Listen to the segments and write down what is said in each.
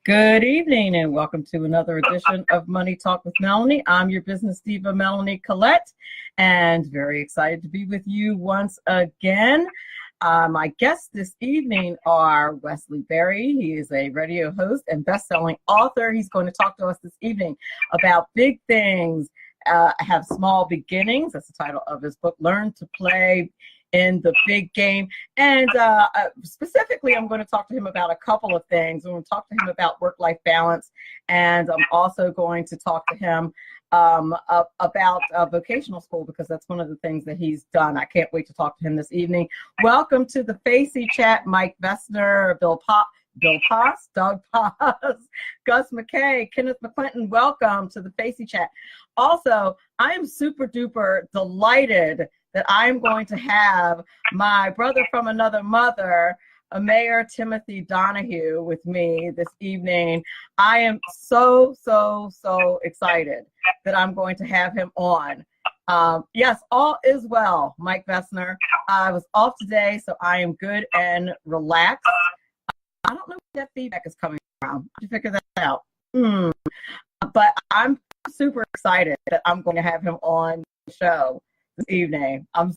Good evening and welcome to another edition of Money Talk with Melanie. I'm your business diva, Melanie Collette, and very excited to be with you once again. My guests this evening are Wesley Berry. He is a radio host and best-selling author. He's going to talk to us this evening about big things, have small beginnings. That's the title of his book, Learn to Play in the Big Game. And specifically, I'm going to talk to him about a couple of things. I'm going to talk to him about work-life balance, and I'm also going to talk to him about vocational school, because that's one of the things that he's done. I can't wait to talk to him this evening. Welcome to the Facey Chat, Mike Vestner, Bill Poss, Doug Poss, Gus McKay, Kenneth McClinton. Welcome to the Facey Chat. Also, I am super duper delighted that I'm going to have my brother from another mother, Mayor Timothy Donohue, with me this evening. I am so excited that I'm going to have him on. Yes, all is well, Mike Vestner. I was off today, so I am good and relaxed. I don't know where that feedback is coming from. I have to figure that out. But I'm super excited that I'm going to have him on the show this evening. I'm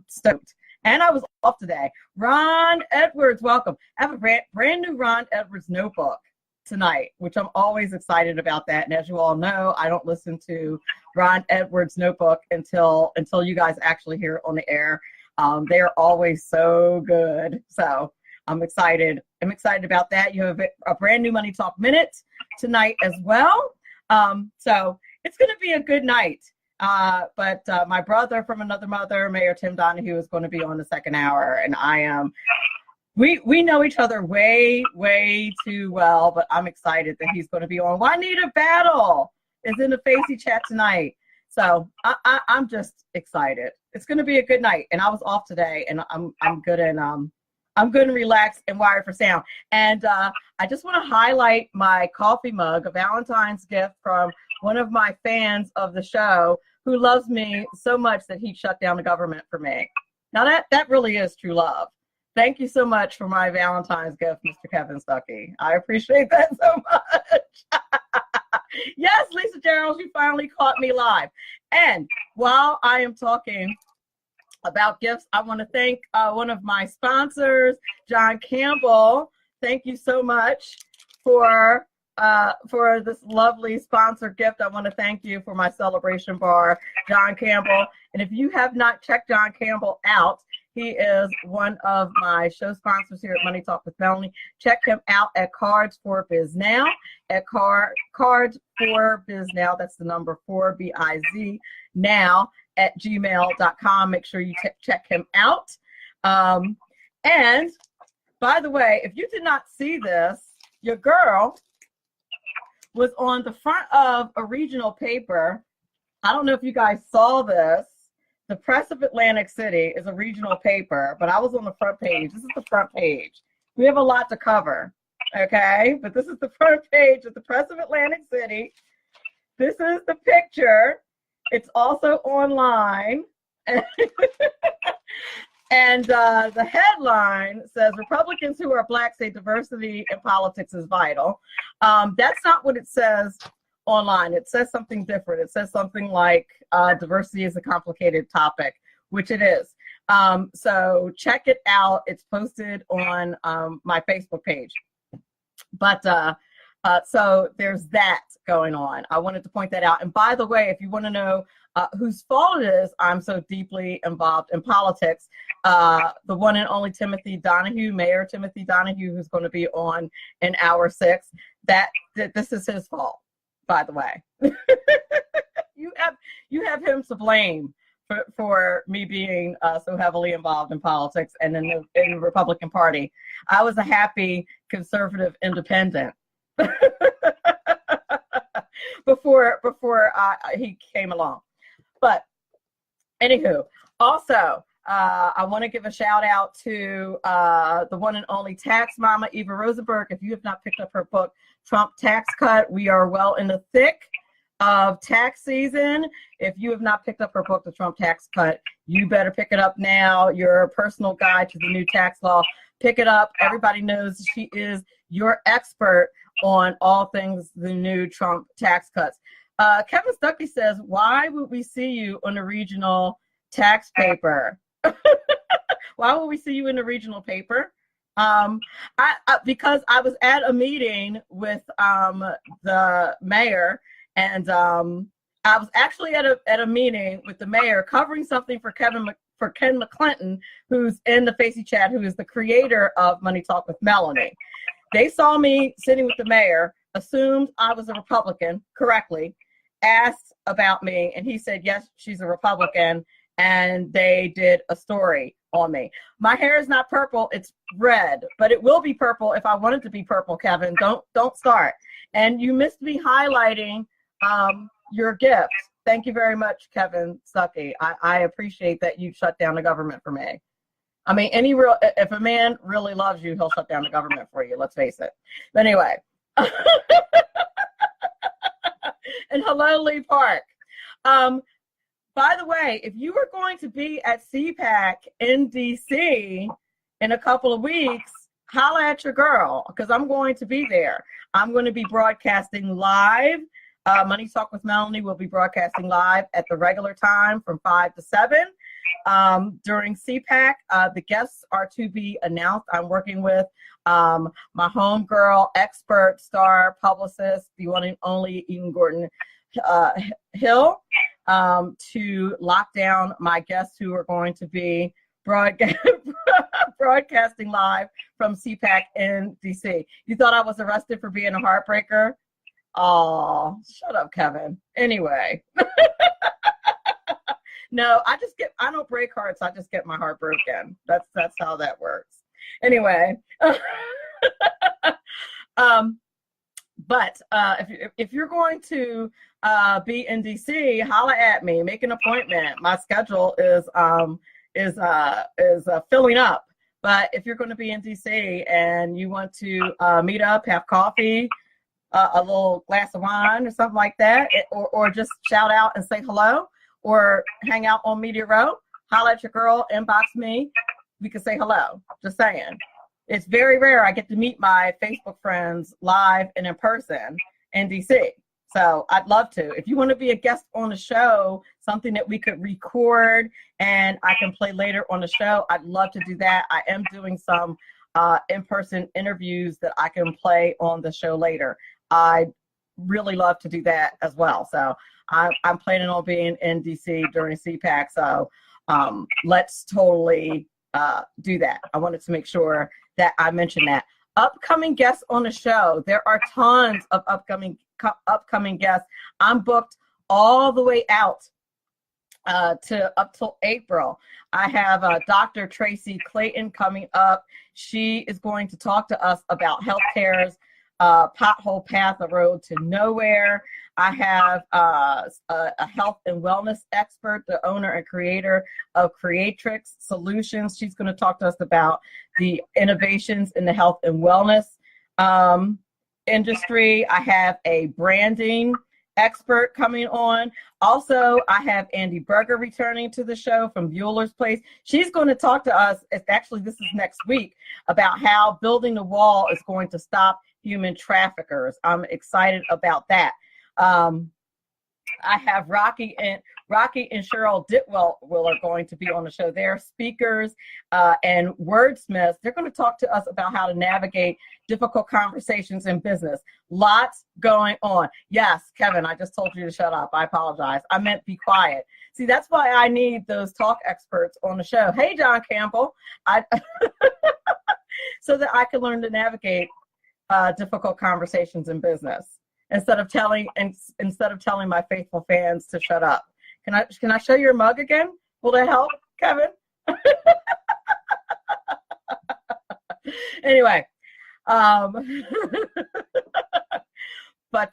stoked. And I was off today. Ron Edwards, welcome. I have a brand new Ron Edwards notebook tonight, which I'm always excited about that. And as you all know, I don't listen to Ron Edwards notebook until you guys actually hear it on the air. They are always so good. So I'm excited. I'm excited about that. You have a brand new Money Talk Minute tonight as well. So it's going to be a good night. But my brother from another mother, Mayor Tim Donohue, is going to be on the second hour, and I am. We know each other way too well, but I'm excited that he's going to be on. Juanita Battle is in the Facey Chat tonight, so I'm just excited. It's going to be a good night, and I was off today, and I'm good and relaxed and wired for sound. And I just want to highlight my coffee mug, a Valentine's gift from one of my fans of the show who loves me so much that he shut down the government for me. Now that really is true love. Thank you so much for my Valentine's gift, Mr. Kevin Stuckey. I appreciate that so much. Yes, Lisa Gerald, you finally caught me live. And while I am talking about gifts, I want to thank one of my sponsors, John Campbell. Thank you so much for this lovely sponsor gift. I want to thank you for my celebration bar, John Campbell. And if you have not checked John Campbell out, he is one of my show sponsors here at Money Talk with Melanie. Check him out at Cards for Biz Now, at Cards for Biz Now. That's the number 4 BIZ now at gmail.com. Make sure you check him out. And by the way, if you did not see this, your girl was on the front of a regional paper. I don't know if you guys saw this. The Press of Atlantic City is a regional paper, but I was on the front page. This is the front page. We have a lot to cover, okay? But this is the front page of the Press of Atlantic City. This is the picture. It's also online. And the headline says, Republicans who are Black say diversity in politics is vital. That's not what it says online. It says something different. It says something like diversity is a complicated topic, which it is. So check it out. It's posted on my Facebook page. But so there's that going on. I wanted to point that out. And by the way, if you want to know whose fault it is I'm so deeply involved in politics, the one and only Timothy Donohue, Mayor Timothy Donohue, who's going to be on in hour 6, that this is his fault, by the way. You have him to blame for me being so heavily involved in politics and in the Republican Party. I was a happy conservative independent before he came along. But anywho, also, I want to give a shout out to the one and only tax mama, Eva Rosenberg. If you have not picked up her book, Trump Tax Cut, we are well in the thick of tax season. If you have not picked up her book, The Trump Tax Cut, You better pick it up now. Your personal guide to the new tax law. Pick it up. Everybody knows she is your expert on all things the new Trump tax cuts. Kevin Stuckey says, why would we see you on the regional tax paper? Why would we see you in the regional paper? Because I was at a meeting with the mayor, and I was actually at a meeting with the mayor covering something for Ken McClinton, who's in the Facey Chat, who is the creator of Money Talk with Melanie. They saw me sitting with the mayor, assumed I was a Republican correctly, asked about me, and he said, yes, she's a Republican, and they did a story on me. My hair is not purple, it's red, but it will be purple if I want it to be purple, Kevin. Don't start. And you missed me highlighting your gifts. Thank you very much, Kevin Stuckey. I appreciate that you shut down the government for me. I mean, if a man really loves you, he'll shut down the government for you, let's face it. But anyway. And hello, Lee Park. By the way, if you are going to be at CPAC in DC in a couple of weeks, holla at your girl, because I'm going to be there. I'm going to be broadcasting live. Money Talk with Melanie will be broadcasting live at the regular time from 5 to 7. During CPAC, the guests are to be announced. I'm working with my homegirl, expert, star, publicist, the one and only Eden Gordon Hill, to lock down my guests who are going to be broadcasting live from CPAC in DC. You thought I was arrested for being a heartbreaker? Oh, shut up, Kevin. Anyway. No, I don't break hearts. I just get my heart broken. That's how that works. Anyway. But if you're going to be in DC, holla at me. Make an appointment. My schedule is filling up. But if you're going to be in DC and you want to meet up, have coffee, a little glass of wine or something like that, or just shout out and say hello, or hang out on Media Row, holla at your girl, inbox me. We can say hello. Just saying. It's very rare I get to meet my Facebook friends live and in person in DC. So I'd love to. If you want to be a guest on the show, something that we could record and I can play later on the show, I'd love to do that. I am doing some in-person interviews that I can play on the show later. I'd really love to do that as well. So I'm planning on being in DC during CPAC. So let's totally do that. I wanted to make sure that I mentioned that. Upcoming guests on the show. There are tons of upcoming guests. I'm booked all the way out to up till April. I have Dr. Tracy Clayton coming up. She is going to talk to us about healthcare's pothole path, a road to nowhere. I have a health and wellness expert, the owner and creator of Creatrix Solutions. She's going to talk to us about the innovations in the health and wellness industry. I have a branding expert coming on. Also, I have Andy Berger returning to the show from Bueller's Place. She's going to talk to us, actually this is next week, about how building the wall is going to stop human traffickers. I'm excited about that. I have Rocky and Cheryl Ditwell are going to be on the show. They're speakers and wordsmiths. They're going to talk to us about how to navigate difficult conversations in business. Lots going on. Yes, Kevin, I just told you to shut up. I apologize. I meant be quiet. See, that's why I need those talk experts on the show. Hey, John Campbell. So that I can learn to navigate difficult conversations in business instead of telling my faithful fans to shut up. Can I show your mug again? Will that help, Kevin? Anyway, but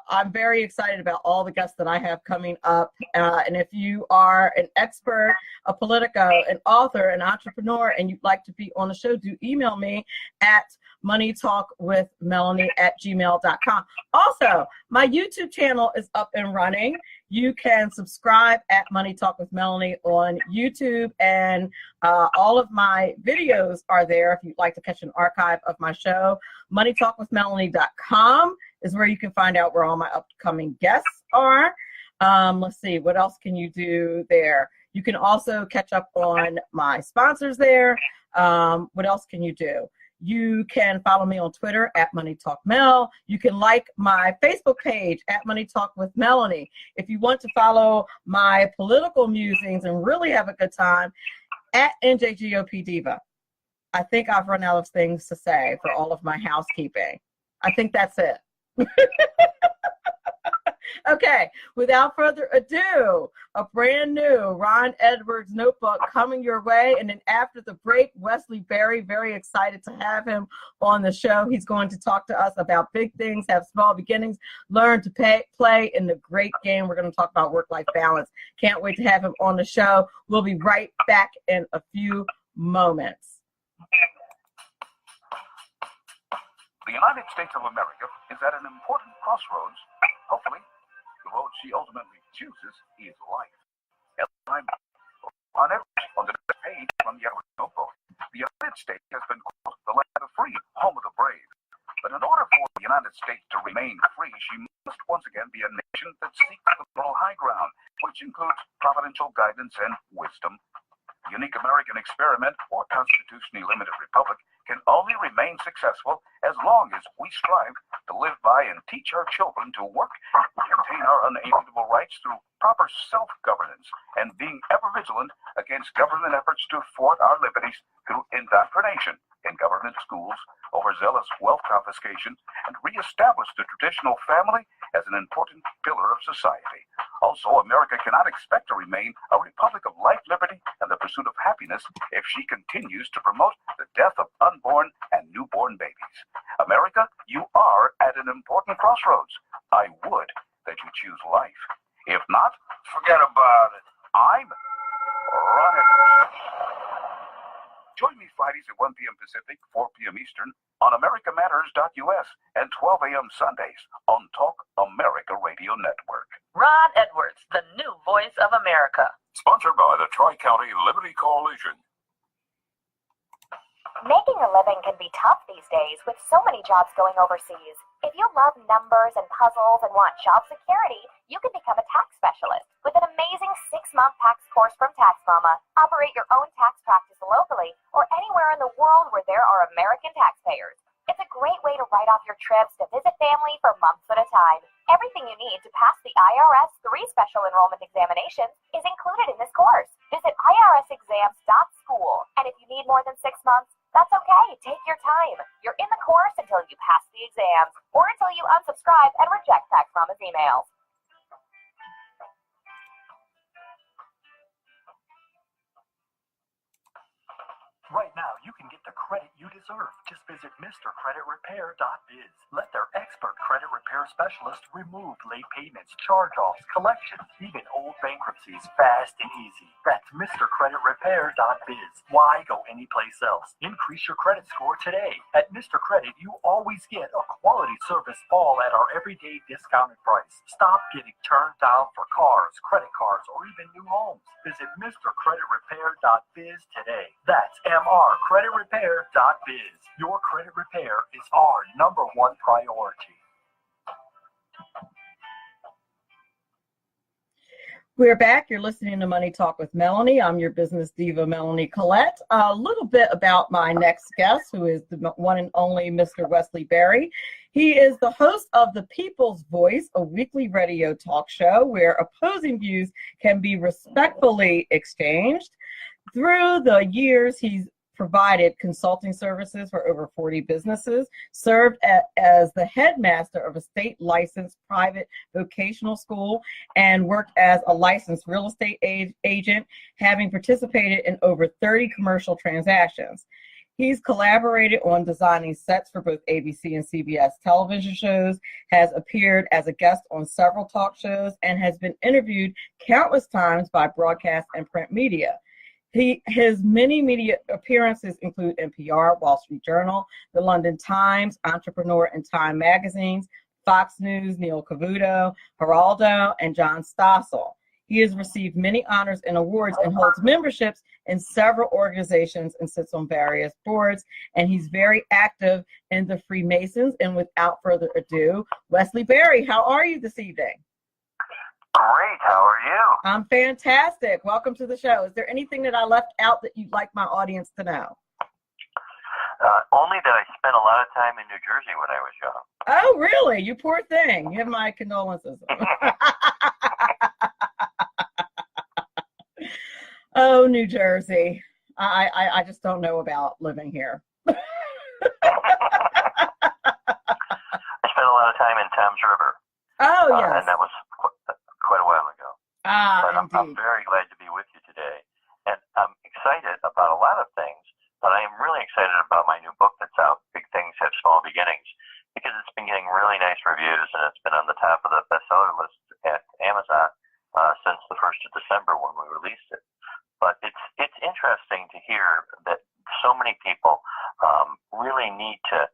I'm very excited about all the guests that I have coming up. And if you are an expert, a Politico, an author, an entrepreneur, and you'd like to be on the show, do email me at moneytalkwithmelanie@gmail.com. Also, my YouTube channel is up and running. You can subscribe at Money Talk with Melanie on YouTube, and all of my videos are there if you'd like to catch an archive of my show. MoneyTalkWithMelanie.com is where you can find out where all my upcoming guests are. Let's see, what else can you do there? You can also catch up on my sponsors there. What else can you do? You can follow me on Twitter at Money Talk Mel. You can like my Facebook page at Money Talk with Melanie. If you want to follow my political musings and really have a good time, at NJGOP Diva. I think I've run out of things to say for all of my housekeeping. I think that's it. Okay, without further ado, a brand new Ron Edwards notebook coming your way. And then after the break, Wesley Berry, very excited to have him on the show. He's going to talk to us about big things, have small beginnings, learn to play in the great game. We're going to talk about work-life balance. Can't wait to have him on the show. We'll be right back in a few moments. The United States of America is at an important crossroads. Hopefully, the road she ultimately chooses is life. I'm on the page from the Edwards notebook. The United States has been called the land of free, home of the brave. But in order for the United States to remain free, she must once again be a nation that seeks the moral high ground, which includes providential guidance and wisdom. The unique American experiment, or constitutionally limited republic, can only remain successful as long as we strive to live by and teach our children to work and maintain our unalienable rights through proper self-governance and being ever vigilant against government efforts to thwart our liberties through indoctrination in government schools, overzealous wealth confiscation, and reestablish the traditional family as an important pillar of society. Also, America cannot expect to remain a republic of life, liberty, and the pursuit of happiness if she continues to promote the death of unborn and newborn babies. America, you are at an important crossroads. I would that you choose life. If not, forget about it. I'm Ron Edwards. Join me Fridays at 1 p.m. Pacific, 4 p.m. Eastern on AmericaMatters.us and 12 a.m. Sundays on Talk America Radio Network. Ron Edwards, the new voice of America. Sponsored by the Tri-County Liberty Coalition. Making a living can be tough these days with so many jobs going overseas. If you love numbers and puzzles and want job security, you can become a tax specialist with an amazing 6-month tax course from Tax Mama. Operate your own tax practice locally or anywhere in the world where there are American taxpayers. It's a great way to write off your trips to visit family for months at a time. Everything you need to pass the IRS 3 special enrollment examinations is included in this course. Visit irsexams.school. And if you need more than 6 months, that's okay. Take your time. You're in the course until you pass the exams or until you unsubscribe and reject Tax Mama's emails. Right now, you can get the credit you deserve. Just visit MrCreditRepair.biz. Let their expert credit repair specialist remove late payments, charge-offs, collections, even old bankruptcies fast and easy. That's MrCreditRepair.biz. Why go anyplace else? Increase your credit score today. At Mr. Credit, you always get a quality service all at our everyday discounted price. Stop getting turned down for cars, credit cards, or even new homes. Visit MrCreditRepair.biz today. That's MrCreditRepair.biz. Your credit repair is our #1 priority. We're back. You're listening to Money Talk with Melanie. I'm your business diva, Melanie Collette. A little bit about my next guest, who is the one and only Mr. Wesley Berry. He is the host of The People's Voice, a weekly radio talk show where opposing views can be respectfully exchanged. Through the years, he's provided consulting services for over 40 businesses, served as the headmaster of a state-licensed private vocational school, and worked as a licensed real estate agent, having participated in over 30 commercial transactions. He's collaborated on designing sets for both ABC and CBS television shows, has appeared as a guest on several talk shows, and has been interviewed countless times by broadcast and print media. His many media appearances include NPR, Wall Street Journal, the London Times, Entrepreneur, and Time magazines, Fox News, Neil Cavuto, Geraldo, and John Stossel. He has received many honors and awards and holds memberships in several organizations and sits on various boards. And he's very active in the Freemasons. And without further ado, Wesley Berry, how are you this evening? Great. How are you? I'm fantastic. Welcome to the show. Is there anything that I left out that you'd like my audience to know? Only that I spent a lot of time in New Jersey when I was young. Oh, really? You poor thing. You have my condolences. Oh, New Jersey. I just don't know about living here. I spent a lot of time in Thames River. Oh, yes. And that was quite a while ago. But Indeed. I'm very glad to be with you today. And I'm excited about a lot of things, but I am really excited about my new book that's out, Big Things Have Small Beginnings, because it's been getting really nice reviews, and it's been on the top of the bestseller list at Amazon since the 1st of December when we released it. But it's interesting to hear that so many people really need to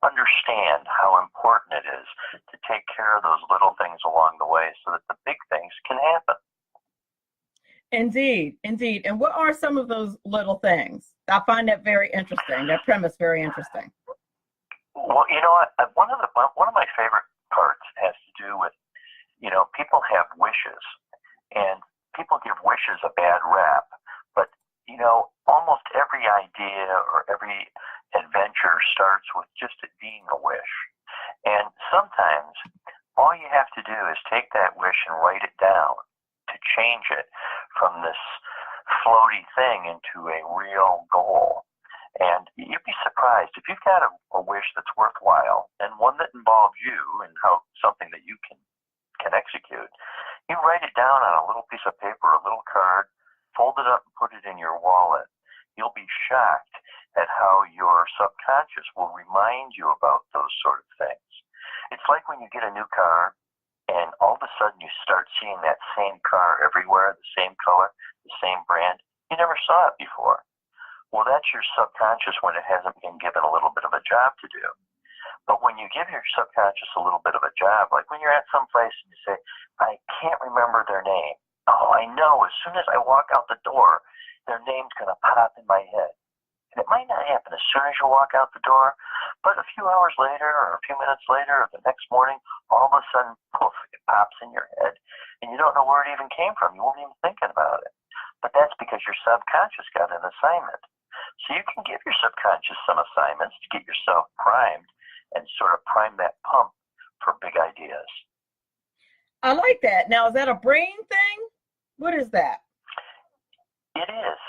understand how important it is to take care of those little things along the way so that the big things can happen. Indeed, indeed. And what are some of those little things? I find that very interesting, that premise very interesting. Well, you know what? One of my favorite parts has to do with, people have wishes, and people give wishes a bad rap, but, almost every idea or every adventure starts with just it being a wish. And sometimes all you have to do is take that wish and write it down to change it from this floaty thing into a real goal. And you'd be surprised if you've got a wish that's worthwhile and one that involves you and something that you can execute. You write it down on a little piece of paper, a little card, fold it up and put it in your wallet. You'll be shocked at how your subconscious will remind you about those sort of things. It's like when you get a new car and all of a sudden you start seeing that same car everywhere, the same color, the same brand. You never saw it before. Well, that's your subconscious when it hasn't been given a little bit of a job to do. But when you give your subconscious a little bit of a job, like when you're at some place and you say, I can't remember their name. Oh, I know. As soon as I walk out the door, their name's going to pop in my head. And it might not happen as soon as you walk out the door, but a few hours later or a few minutes later or the next morning, all of a sudden, poof, it pops in your head. And you don't know where it even came from. You weren't even thinking about it. But that's because your subconscious got an assignment. So you can give your subconscious some assignments to get yourself primed and sort of prime that pump for big ideas. I like that. Now, is that a brain thing? What is that? It is.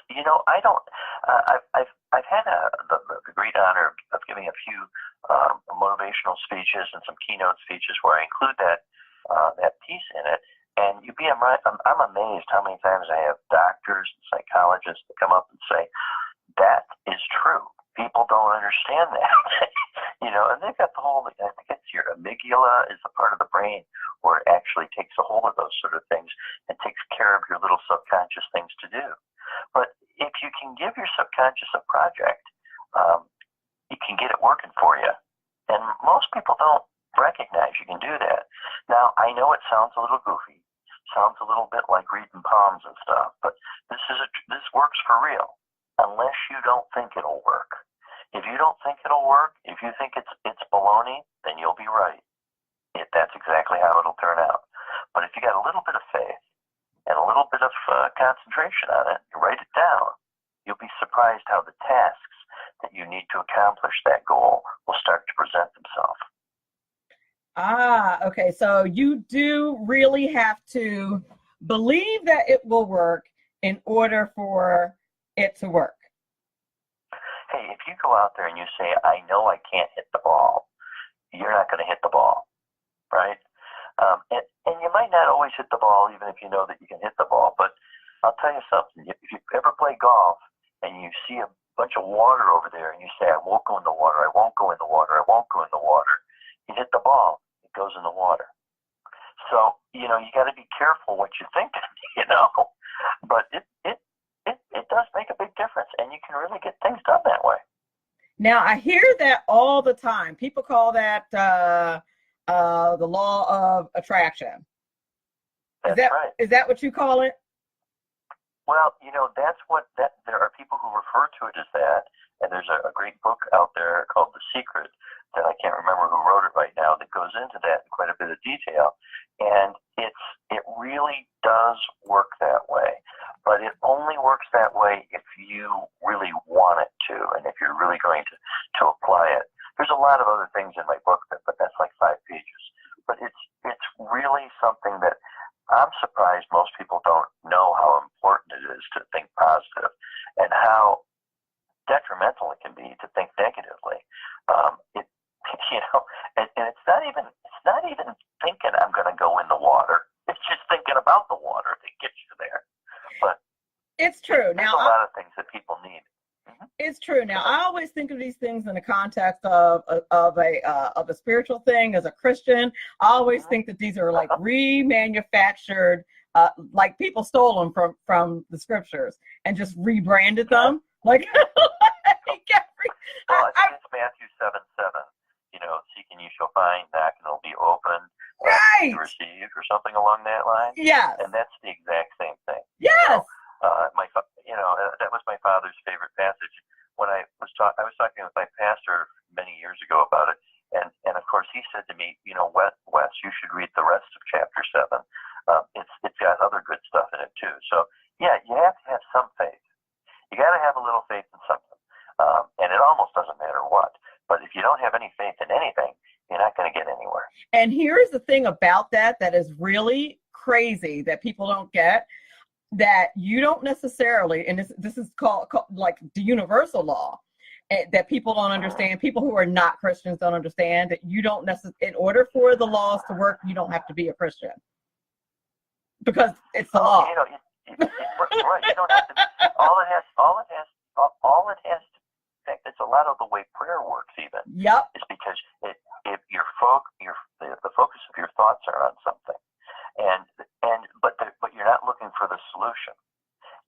I don't. I've had the great honor of giving a few motivational speeches and some keynote speeches where I include that piece in it. And I'm amazed how many times I have doctors and psychologists that come up and say, that is true. People don't understand that. And they've got the whole, I think it's your amygdala is the part of the brain where it actually takes a hold of those sort of things and takes care of your little subconscious things to do. But if you can give your subconscious a project, you can get it working for you. And most people don't recognize you can do that. Now, I know it sounds a little goofy, sounds a little bit like reading palms and stuff, but this works for real, unless you don't think it'll work. If you don't think it'll work, if you think it's baloney, then you'll be right. That's exactly how it'll turn out. But if you got a little bit of faith and a little bit of concentration on it, you write it down, you'll be surprised how the tasks that you need to accomplish that goal will start to present themselves. Okay. So you do really have to believe that it will work in order for it to work. Hey, if you go out there and you say, I know I can't hit the ball, you're not going to hit the ball, right? And you might not always hit the ball, even if you know that you can hit the ball. But I'll tell you something. If you ever play golf and you see a bunch of water over there and you say, I won't go in the water, I won't go in the water, I won't go in the water, you hit the ball, it goes in the water. So, you got to be careful what you think, But it does make a big difference, and you can really get things done that way. Now, I hear that all the time. People call that the law of attraction. That's right. Is that what you call it? Well, there are people who refer to it as that, and there's a great book out there called The Secret that I can't remember who wrote it right now that goes into that in quite a bit of detail, and it really does work that way, but it only works that way if you really want it to, and if you're really going to apply it. There's a lot of other things in my book, but that's like 5 pages, but it's really something that I'm surprised most people don't know how important it is to think positive and how detrimental it can be to think negatively. And it's not even thinking I'm going to go in the water. It's just thinking about the water that gets you there. But it's true. There's a lot of things that people need. It's true. Now, I always think of these things in the context of a spiritual thing. As a Christian, I always think that these are like remanufactured, like people stole them from the scriptures and just rebranded them. Like, I think it's Matthew 7:7. Seek and you shall find, knock and it'll be open, right? To receive, or something along that line. Yes. And that's the exact same thing. Yes. That was my father's favorite passage. When I was talking with my pastor many years ago about it, and of course he said to me, Wes, you should read the rest of chapter 7. It's got other good stuff in it too. So yeah, you have to have some faith. You got to have a little faith in something, and it almost doesn't matter what. But if you don't have any faith in anything, you're not going to get anywhere. And here's the thing about that is really crazy that people don't get, that you don't necessarily, and this is called like the universal law, that people don't understand. People who are not Christians don't understand that you don't necessarily, in order for the laws to work, you don't have to be a Christian, because it's the law. Right. You don't have to. All it has to. In fact, it's a lot of the way prayer works. Even. Yep. Is because if the focus of your thoughts are on something, but you're not looking for the solution.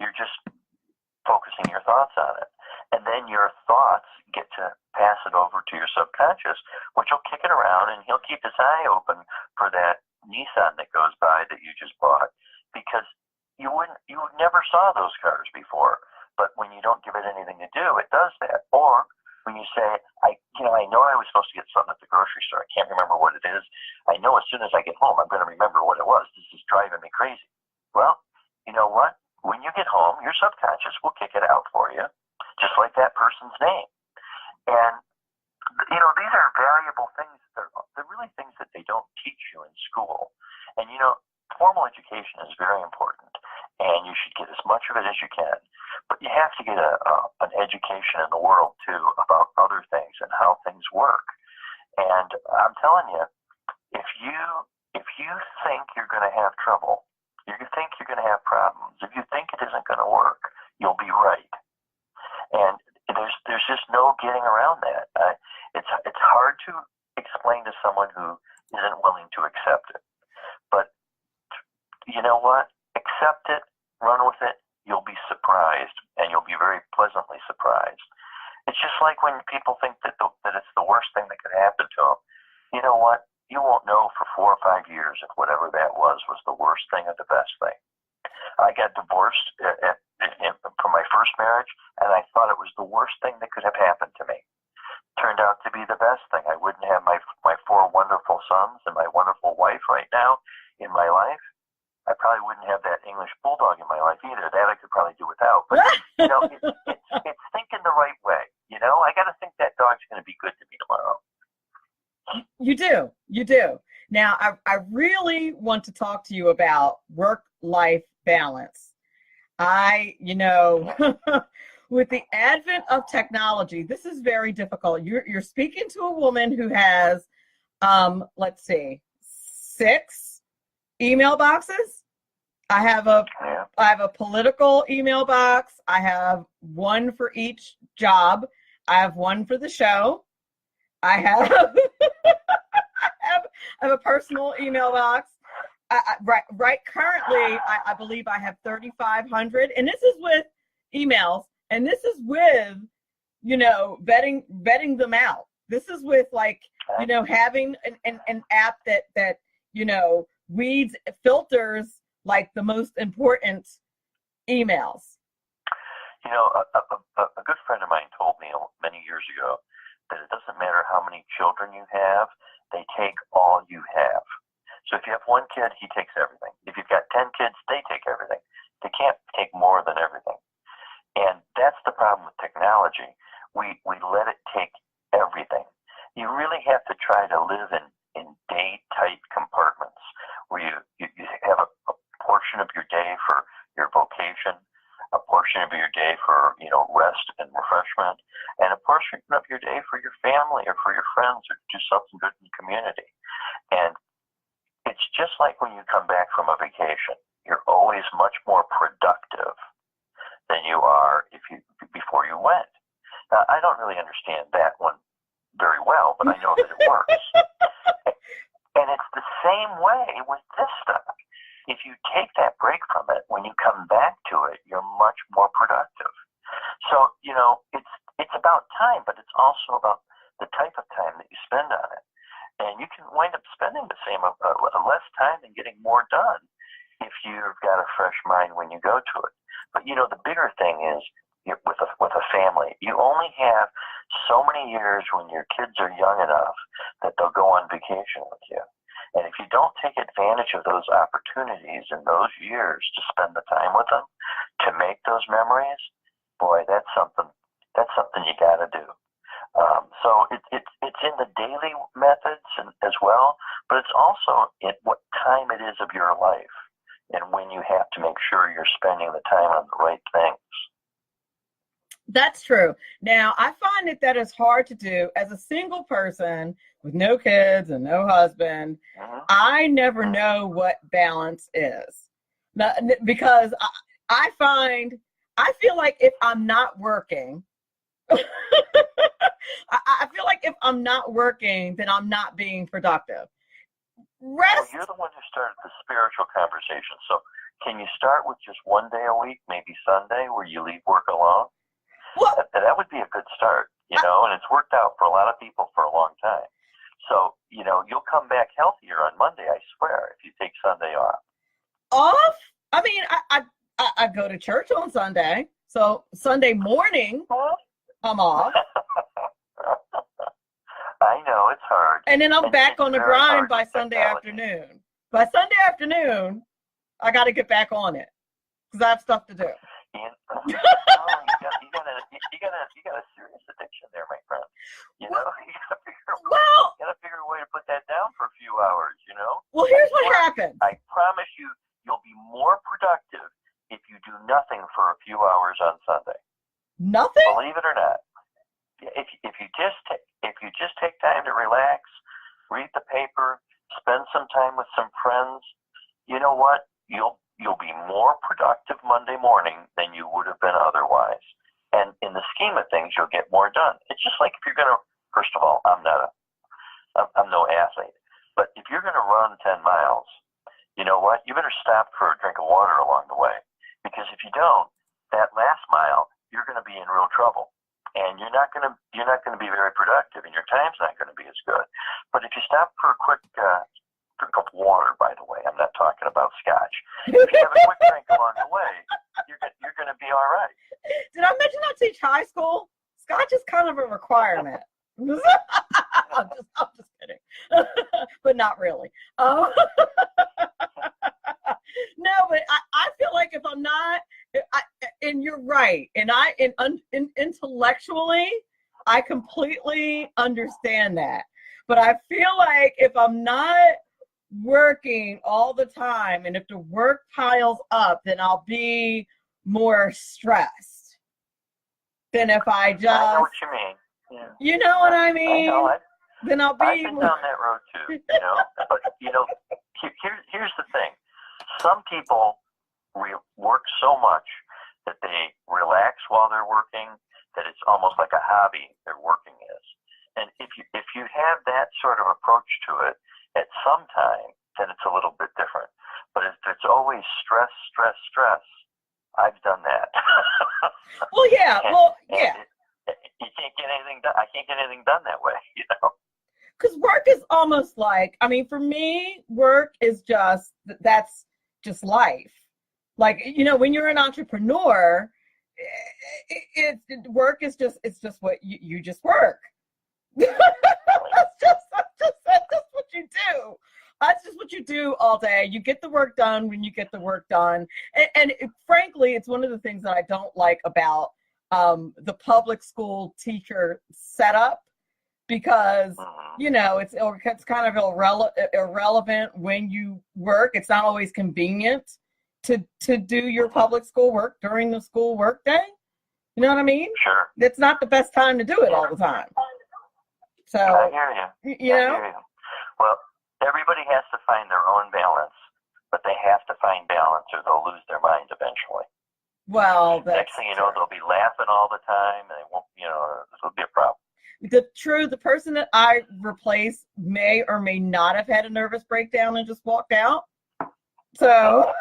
You're just focusing your thoughts on it, and then your thoughts get to pass it over to your subconscious, which will kick it around, and he'll keep his eye open for that Nissan that goes by that you just bought, because you never saw those cars before. But when you don't give it anything to do, it does that. Or when you say, I know I was supposed to get something at the grocery store. I can't remember what it is. I know as soon as I get home, I'm going to remember what it was. This is driving me crazy. Well, you know what? When you get home, your subconscious will kick it out for you, just like that person's name. And, these are valuable things. They're really things that they don't teach you in school. And, formal education is very important, and you should get as much of it as you can. But you have to get an education in the world, too, about other things and how things work. And I'm telling you, if you think you're going to have trouble, you think you're going to have problems, if you think it isn't going to work, you'll be right. And there's just no getting around that. It's hard to explain to someone who isn't willing to accept it. But you know what? Accept it, run with it. You'll be surprised, and you'll be very pleasantly surprised. It's just like when people think that it's the worst thing that could happen to them. You know what? You won't know for 4 or 5 years if whatever that was the worst thing or the best thing. I got divorced from my first marriage, and I thought it was the worst thing that could have happened to me. Turned out to be the best thing. I wouldn't have my 4 wonderful sons and my wonderful wife right now in my life. I probably wouldn't have that English bulldog in my life either. That I could probably do without. But, it's thinking the right way. I got to think that dog's going to be good to me tomorrow. You do. Now, I really want to talk to you about work-life balance. With the advent of technology, this is very difficult. You're speaking to a woman who has, 6 email boxes. I have a political email box. I have one for each job. I have one for the show. I have I have a personal email box. Right. Currently, I believe I have 3,500, and this is with emails, and this is with, vetting them out. This is with like, you know, having an app that, you know, weeds, filters like the most important emails. You know, a good friend of mine told me many years ago that it doesn't matter how many children you have, they take all you have. So if you have one kid, he takes everything. If you've got 10 kids, they take everything. They can't take more than everything. And that's the problem with technology. We let it take everything. You really have to try to live in day-tight compartments where you have a portion of your day for your vocation, a portion of your day for, you know, rest and refreshment, and a portion of your day for your family or for your friends or do something good in the community. And it's just like when you come back from a vacation. You're always much more productive than you are before you went. Now, I don't really understand that one very well, but I know that it works. And it's the same way with this stuff. If you take that break from it, when you come back to it, you're much more productive. So, you know, it's about time, but it's also about the type of time that you spend on it. And you can wind up spending the same, less time and getting more done if you've got a fresh mind when you go to it. But, you know, the bigger thing is with a family, you only have so many years when your kids are young enough that they'll go on vacation with you. And if you don't take advantage of those opportunities in those years to spend the time with them, to make those memories, boy, that's something you got to do. So it's in the daily methods as well, but it's also in what time it is of your life and when you have to make sure you're spending the time on the right things. That's true. Now, I find that is hard to do as a single person with no kids and no husband. Mm-hmm. I never know what balance is. Because I feel like if I'm not working, I feel like if I'm not working, then I'm not being productive. Well, you're the one who started the spiritual conversation. So can you start with just one day a week, maybe Sunday, where you leave work alone? Well, that would be a good start, you know, and it's worked out for a lot of people for a long time. So, you know, you'll come back healthier on Monday, I swear, if you take Sunday off. Off? I mean, I go to church on Sunday. So Sunday morning, I'm off. I know, it's hard. And then I'm back on the grind by Sunday technology. afternoon. By Sunday afternoon, I got to get back on it because I have stuff to do. You got a serious addiction there, my friend. You know, you got to figure a way to put that down for a few hours. You know. Well, here's what happens. I promise you'll be more productive if you do nothing for a few hours on Sunday. Nothing? Believe it or not. If you just take time to relax, read the paper, spend some time with some friends, you know what? You'll be more productive Monday morning than you would have been otherwise. And in the scheme of things, you'll get more done. It's just like if you're going to, first of all, I'm no athlete, but if you're going to run 10 miles, you know what? You better stop for a drink of water along the way. Because if you don't, that last mile, you're going to be in real trouble. And you're not going to be very productive, and your time's not going to be as good. But if you stop for a quick drink of water, by the way, I'm not talking about scotch. If you have a quick drink along the way, you're going to be all right. Did I mention I teach high school? Scotch is kind of a requirement. I'm just kidding, but not really. No, but I feel like if I'm not, and you're right, and intellectually, I completely understand that. But I feel like if I'm not working all the time, and if the work piles up, then I'll be more stressed than if I just. I know what you mean. Yeah. You know what I mean? I know. Then I'll be. I've been down that road too. You know, but you know, here's the thing. Some people work so much that they relax while they're working that it's almost like a hobby their working is. And if you have that sort of approach to it at some time, then it's a little bit different. But if it's always stress, I've done that. Well, yeah. You can't get anything done. I can't get anything done that way, Because work is almost like, I mean, for me, work is that's just life. Like, when you're an entrepreneur, work is it's just what you just work. That's just what you do. That's just what you do all day. You get the work done when you get the work done. And frankly, it's one of the things that I don't like about the public school teacher setup, because, it's kind of irrelevant when you work. It's not always convenient to do your public school work during the school work day. You know what I mean? Sure. It's not the best time to do it all the time. So, I hear you. I hear you. Well, everybody has to find their own balance, but they have to find balance or they'll lose their mind eventually. Well, next thing you know, they'll be laughing all the time, and they won't, this will be a problem. The person that I replaced may or may not have had a nervous breakdown and just walked out. So,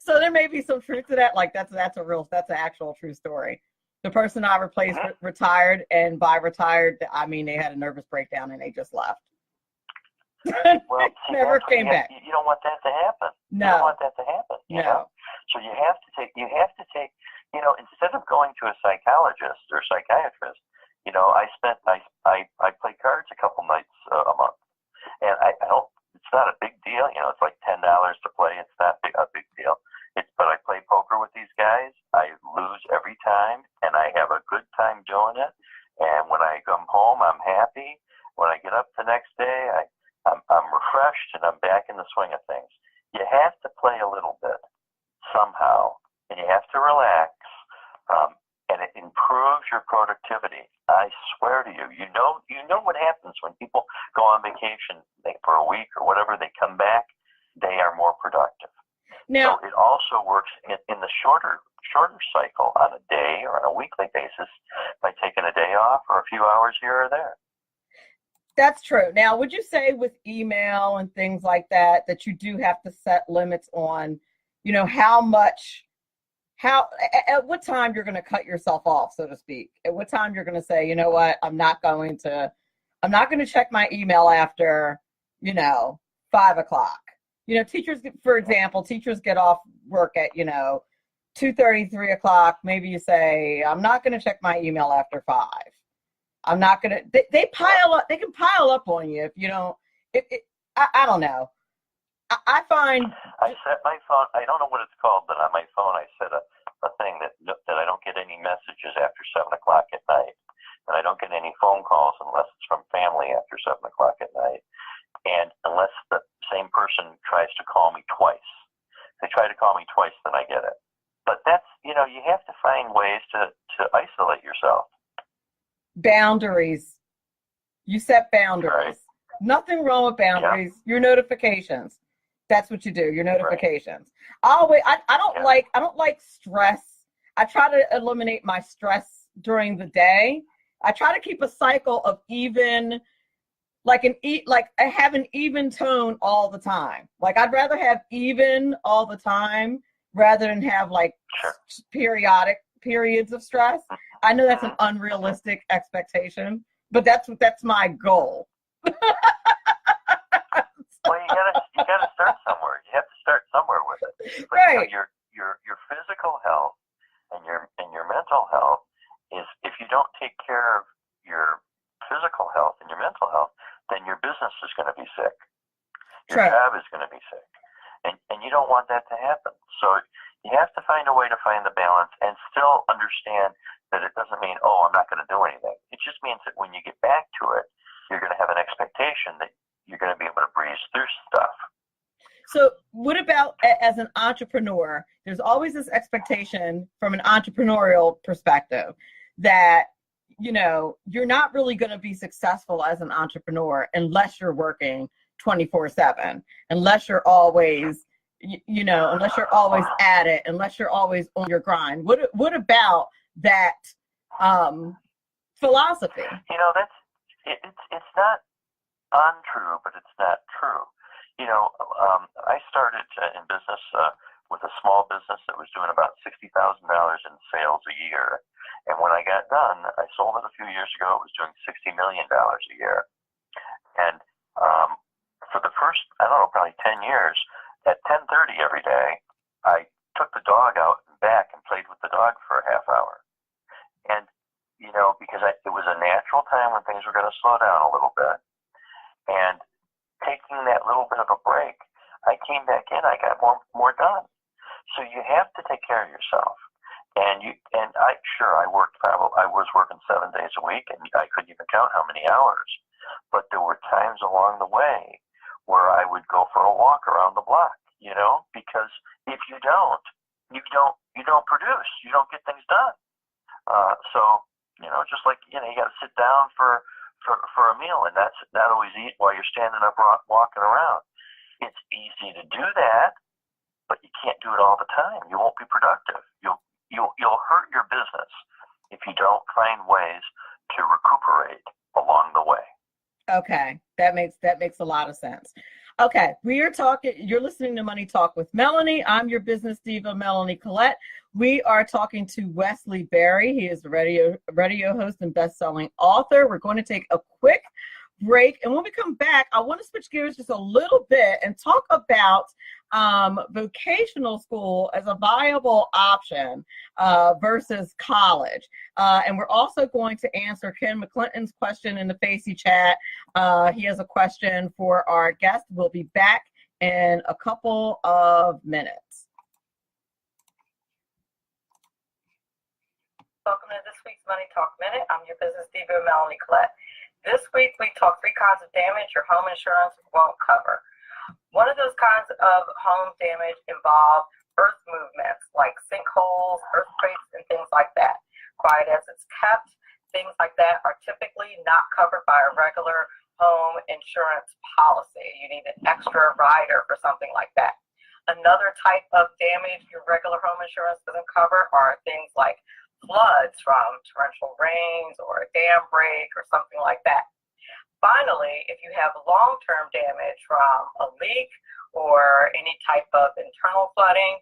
so there may be some truth to that. Like that's an actual true story. The person I replaced retired, and by retired, I mean they had a nervous breakdown and they just left. Well, never came back. You don't want that to happen. No. You don't want that to happen. You know? So you have to take, instead of going to a psychologist or psychiatrist, I play cards a couple nights a month, and I don't. It's not a big deal. It's like $10 to play. It's not a big deal. But I play poker with these guys. I lose every time, and I have a good time doing it. And when I come home, I'm happy. When I get up the next day, I'm refreshed, and I'm back in the swing of things. You have to play a little bit somehow, and you have to relax, and it improves your productivity. I swear to you, you know what happens when people go on vacation for a week or whatever. They come back, they are more productive. Now, so it also works in the shorter cycle on a day or on a weekly basis by taking a day off or a few hours here or there. That's true. Now, would you say with email and things like that you do have to set limits on, at what time you're going to cut yourself off, so to speak? At what time you're going to say, you know what, I'm not going to check my email after, 5 o'clock. Teachers, for example, get off work at, 2:30, 3 o'clock. Maybe you say, I'm not going to check my email after 5. I'm not going to, they pile up, they can pile up on you if you don't, I don't know. I find. I set my phone, I don't know what it's called, but on my phone I set a thing that I don't get any messages after 7 o'clock at night. And I don't get any phone calls unless it's from family after 7 o'clock at night. And unless the same person tries to call me twice. If they try to call me twice, then I get it. But that's, you have to find ways to isolate yourself. Boundaries. You set boundaries. Right. Nothing wrong with boundaries. Yeah. Your notifications. That's what you do. Your notifications. Right. I don't like stress. I try to eliminate my stress during the day. I try to keep a cycle of even, I have an even tone all the time. Like I'd rather have even all the time rather than have periodic periods of stress. I know that's an unrealistic expectation, but that's my goal. Well, you gotta start somewhere. You have to start somewhere with it. But, right. Your physical health and your mental health is, if you don't take care of your physical health and your mental health, then your business is going to be sick. Your job is going to be sick, and you don't want that to happen. So you have to find a way to find the balance and still understand that it doesn't mean, I'm not going to do anything. It just means that when you get back to it, you're going to have an expectation that you're going to be able to breeze through stuff. So what about as an entrepreneur? There's always this expectation from an entrepreneurial perspective that, you're not really going to be successful as an entrepreneur unless you're working 24/7, unless you're always, unless you're always at it, unless you're always on your grind. What about that philosophy? It's not untrue, but it's not true. I started in business with a small business that was doing about $60,000 in sales a year. And when I got done, I sold it a few years ago. It was doing $60 million a year. And for the first, I don't know, probably 10 years, at 10:30 every day, I took the dog out and back and played with the dog for a half hour. And, because it was a natural time when things were going to slow down a little bit. And taking that little bit of a break, I came back in, I got more done. So you have to take care of yourself. And I was working 7 days a week, and I couldn't even count how many hours. But there were times along the way where I would go for a walk around the block, because if you don't produce, you don't get things done. So, just like, you got to sit down for a meal, and that's not always eat while you're standing up walking around. It's easy to do that, but you can't do it all the time. You won't be productive. You'll hurt your business if you don't find ways to recuperate along the way. Okay, that makes a lot of sense. Okay, you're listening to Money Talk with Melanie. I'm your business diva, Melanie Collette. We are talking to Wesley Berry. He is a radio host and best-selling author. We're going to take a quick break, and when we come back, I want to switch gears just a little bit and talk about vocational school as a viable option versus college. And we're also going to answer Ken McClinton's question in the Facey chat. He has a question for our guest. We'll be back in a couple of minutes. Welcome to this week's Money Talk Minute. I'm your business diva, Melanie Collette. This week, we talk 3 kinds of damage your home insurance won't cover. One of those kinds of home damage involve earth movements like sinkholes, earthquakes, and things like that. Quiet as it's kept, things like that are typically not covered by a regular home insurance policy. You need an extra rider for something like that. Another type of damage your regular home insurance doesn't cover are things like floods from torrential rains or a dam break or something like that. Finally, if you have long-term damage from a leak or any type of internal flooding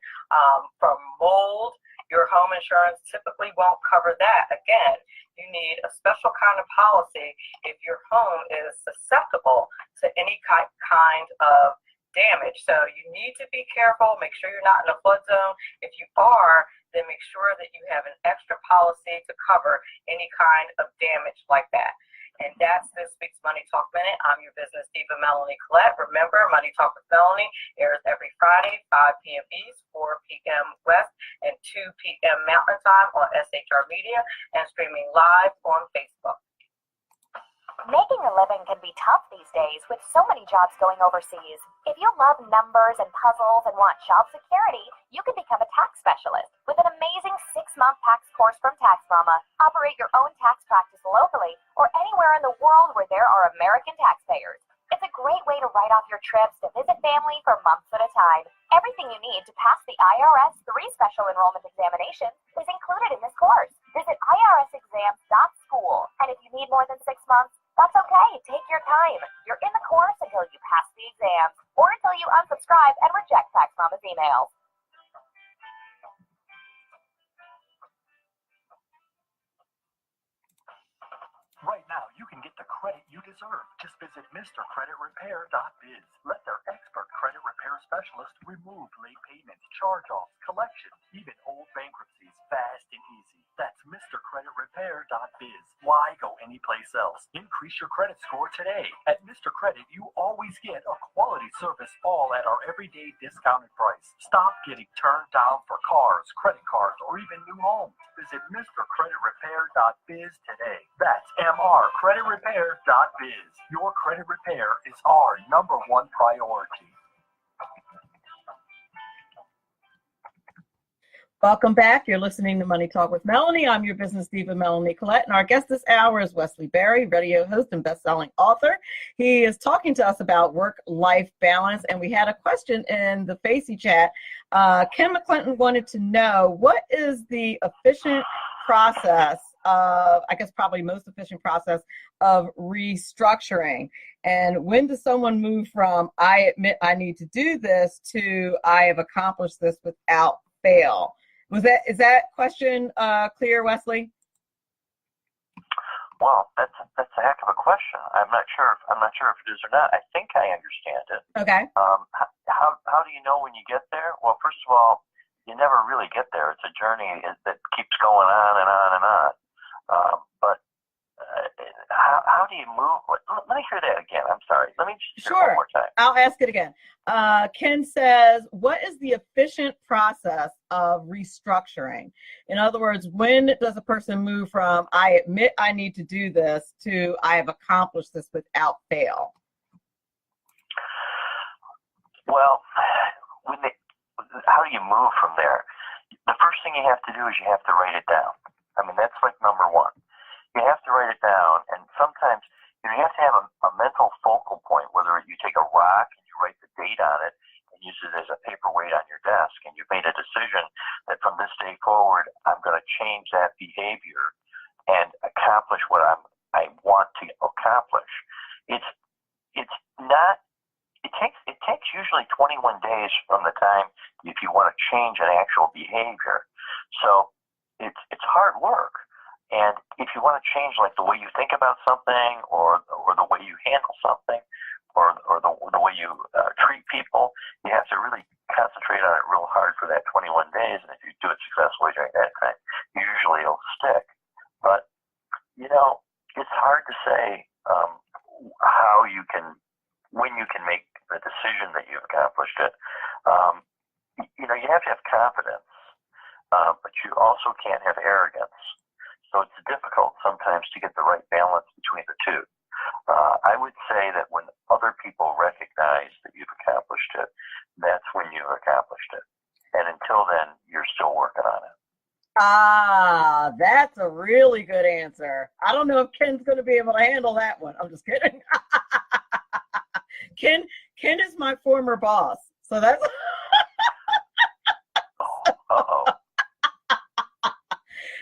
from mold, your home insurance typically won't cover that. Again, you need a special kind of policy if your home is susceptible to any kind of damage. So you need to be careful. Make sure you're not in a flood zone. If you are, then make sure that you have an extra policy to cover any kind of damage like that. And that's this week's Money Talk Minute. I'm your business diva, Melanie Collette. Remember, Money Talk with Melanie airs every Friday, 5 p.m. East, 4 p.m. West, and 2 p.m. Mountain Time on SHR Media and streaming live on Facebook. Making a living can be tough these days with so many jobs going overseas. If you love numbers and puzzles and want job security, you can become a tax specialist with an amazing 6-month tax course from Tax Mama. Operate your own tax practice locally or anywhere in the world where there are American taxpayers. It's a great way to write off your trips to visit family for months at a time. Everything you need to pass the IRS 3 special enrollment examination is included in this course. Visit irsexams.school, and if you need more than 6 months, that's okay. Take your time. You're in the course until you pass the exam or until you unsubscribe and reject Tax Mama's emails. Right now, you can get the credit you deserve. Just visit MrCreditRepair.biz. Let their expert credit repair specialist remove late payments, charge-offs, collections, even old bankruptcies fast and easy. That's MrCreditRepair.biz. Why go anyplace else? Increase your credit score today. At Mr. Credit, you always get a quality service, all at our everyday discounted price. Stop getting turned down for cars, credit cards, or even new homes. Visit MrCreditRepair.biz today. That's MrCreditRepair.biz. Your credit repair is our #1 priority. Welcome back. You're listening to Money Talk with Melanie. I'm your business diva, Melanie Collette, and our guest this hour is Wesley Berry, radio host and best-selling author. He is talking to us about work-life balance, and we had a question in the Facey chat. Ken McClinton wanted to know, what is the efficient process of, I guess probably most efficient process of restructuring. And when does someone move from I admit I need to do this to I have accomplished this without fail? Is that question clear, Wesley? Well, that's a heck of a question. I'm not sure if it is or not. I think I understand it. Okay. How do you know when you get there? Well, first of all, you never really get there. It's a journey that keeps going on and on and on. But how do you move? Let me hear that again. I'm sorry. Let me just hear it one more time. I'll ask it again. Ken says, what is the efficient process of restructuring? In other words, when does a person move from I admit I need to do this to I have accomplished this without fail? Well, how do you move from there? The first thing you have to do is you have to write it down. I mean, that's like number one. You have to write it down, and sometimes you have to have a mental focal point, whether you take a rock and you write the date on it and use it as a paperweight on your desk, and you've made a decision that from this day forward, I'm going to change that behavior and accomplish what I want to accomplish. It takes usually 21 days from the time if you want to change an actual behavior. So it's hard work. And if you want to change like the way you think about something or the way you handle something or the way you treat people, you have to really concentrate on it real hard for that 21 days. And if you do it successfully during that time, usually it'll stick. But, it's hard to say when you can make the decision that you've accomplished it. You have to have confidence, but you also can't have arrogance. So it's difficult sometimes to get the right balance between the two. I would say that when other people recognize that you've accomplished it, that's when you've accomplished it. And until then, you're still working on it. Ah, that's a really good answer. I don't know if Ken's going to be able to handle that one. I'm just kidding. Ken is my former boss. So that's... Uh-oh.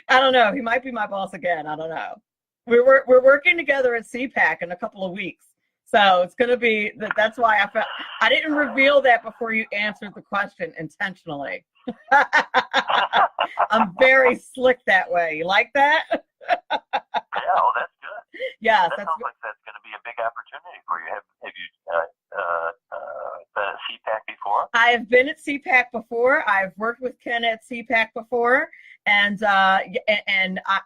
I don't know. He might be my boss again. I don't know. We're working together at CPAC in a couple of weeks. So it's going to be, that's why I didn't reveal that before you answered the question intentionally. I'm very slick that way. You like that? Yeah, well, that's good. Yes. That sounds like that's going to be a big opportunity for you. Have you been at CPAC before? I have been at CPAC before. I've worked with Ken at CPAC before. And I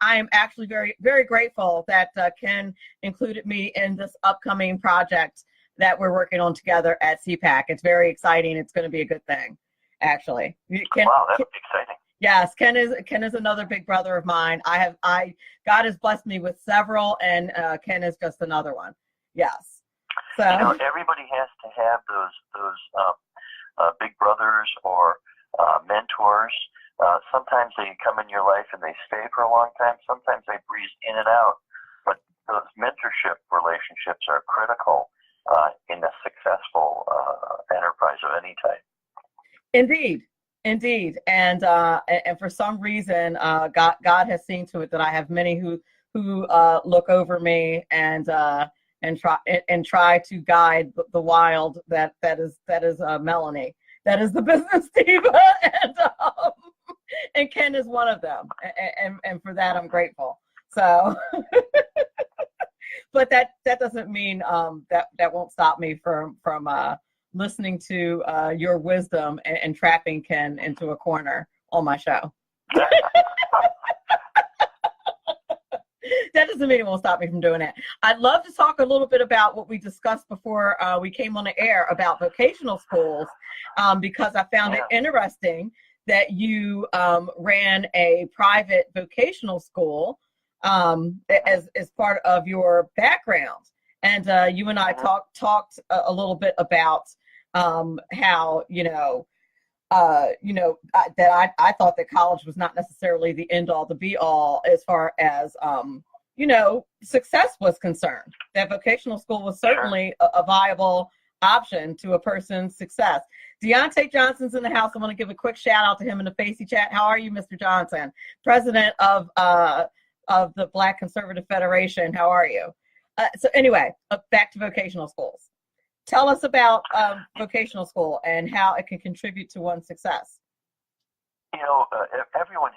am actually very, very grateful that Ken included me in this upcoming project that we're working on together at CPAC. It's very exciting. It's going to be a good thing, actually. Wow, that's exciting. Yes, Ken is another big brother of mine. God has blessed me with several, and Ken is just another one. Yes. So everybody has to have those big brothers or mentors. Sometimes they come in your life and they stay for a long time. Sometimes they breeze in and out. But those mentorship relationships are critical in a successful enterprise of any type. Indeed. And for some reason, God has seen to it that I have many who look over me and try to guide the wild that is Melanie. That is the business diva, and Ken is one of them, and for that I'm grateful. So, but that doesn't mean that won't stop me from listening to your wisdom and trapping Ken into a corner on my show. That doesn't mean it won't stop me from doing it. I'd love to talk a little bit about what we discussed before we came on the air about vocational schools, because I found it interesting that you ran a private vocational school as part of your background. And you and I talked a little bit about how, that I thought that college was not necessarily the end all, the be all as far as, success was concerned. That vocational school was certainly a viable option to a person's success. Deontay Johnson's in the house. I want to give a quick shout out to him in the Facey chat. How are you, Mr. Johnson? President of of the Black Conservative Federation. How are you? So anyway, back to vocational schools. Tell us about vocational school and how it can contribute to one's success. Everyone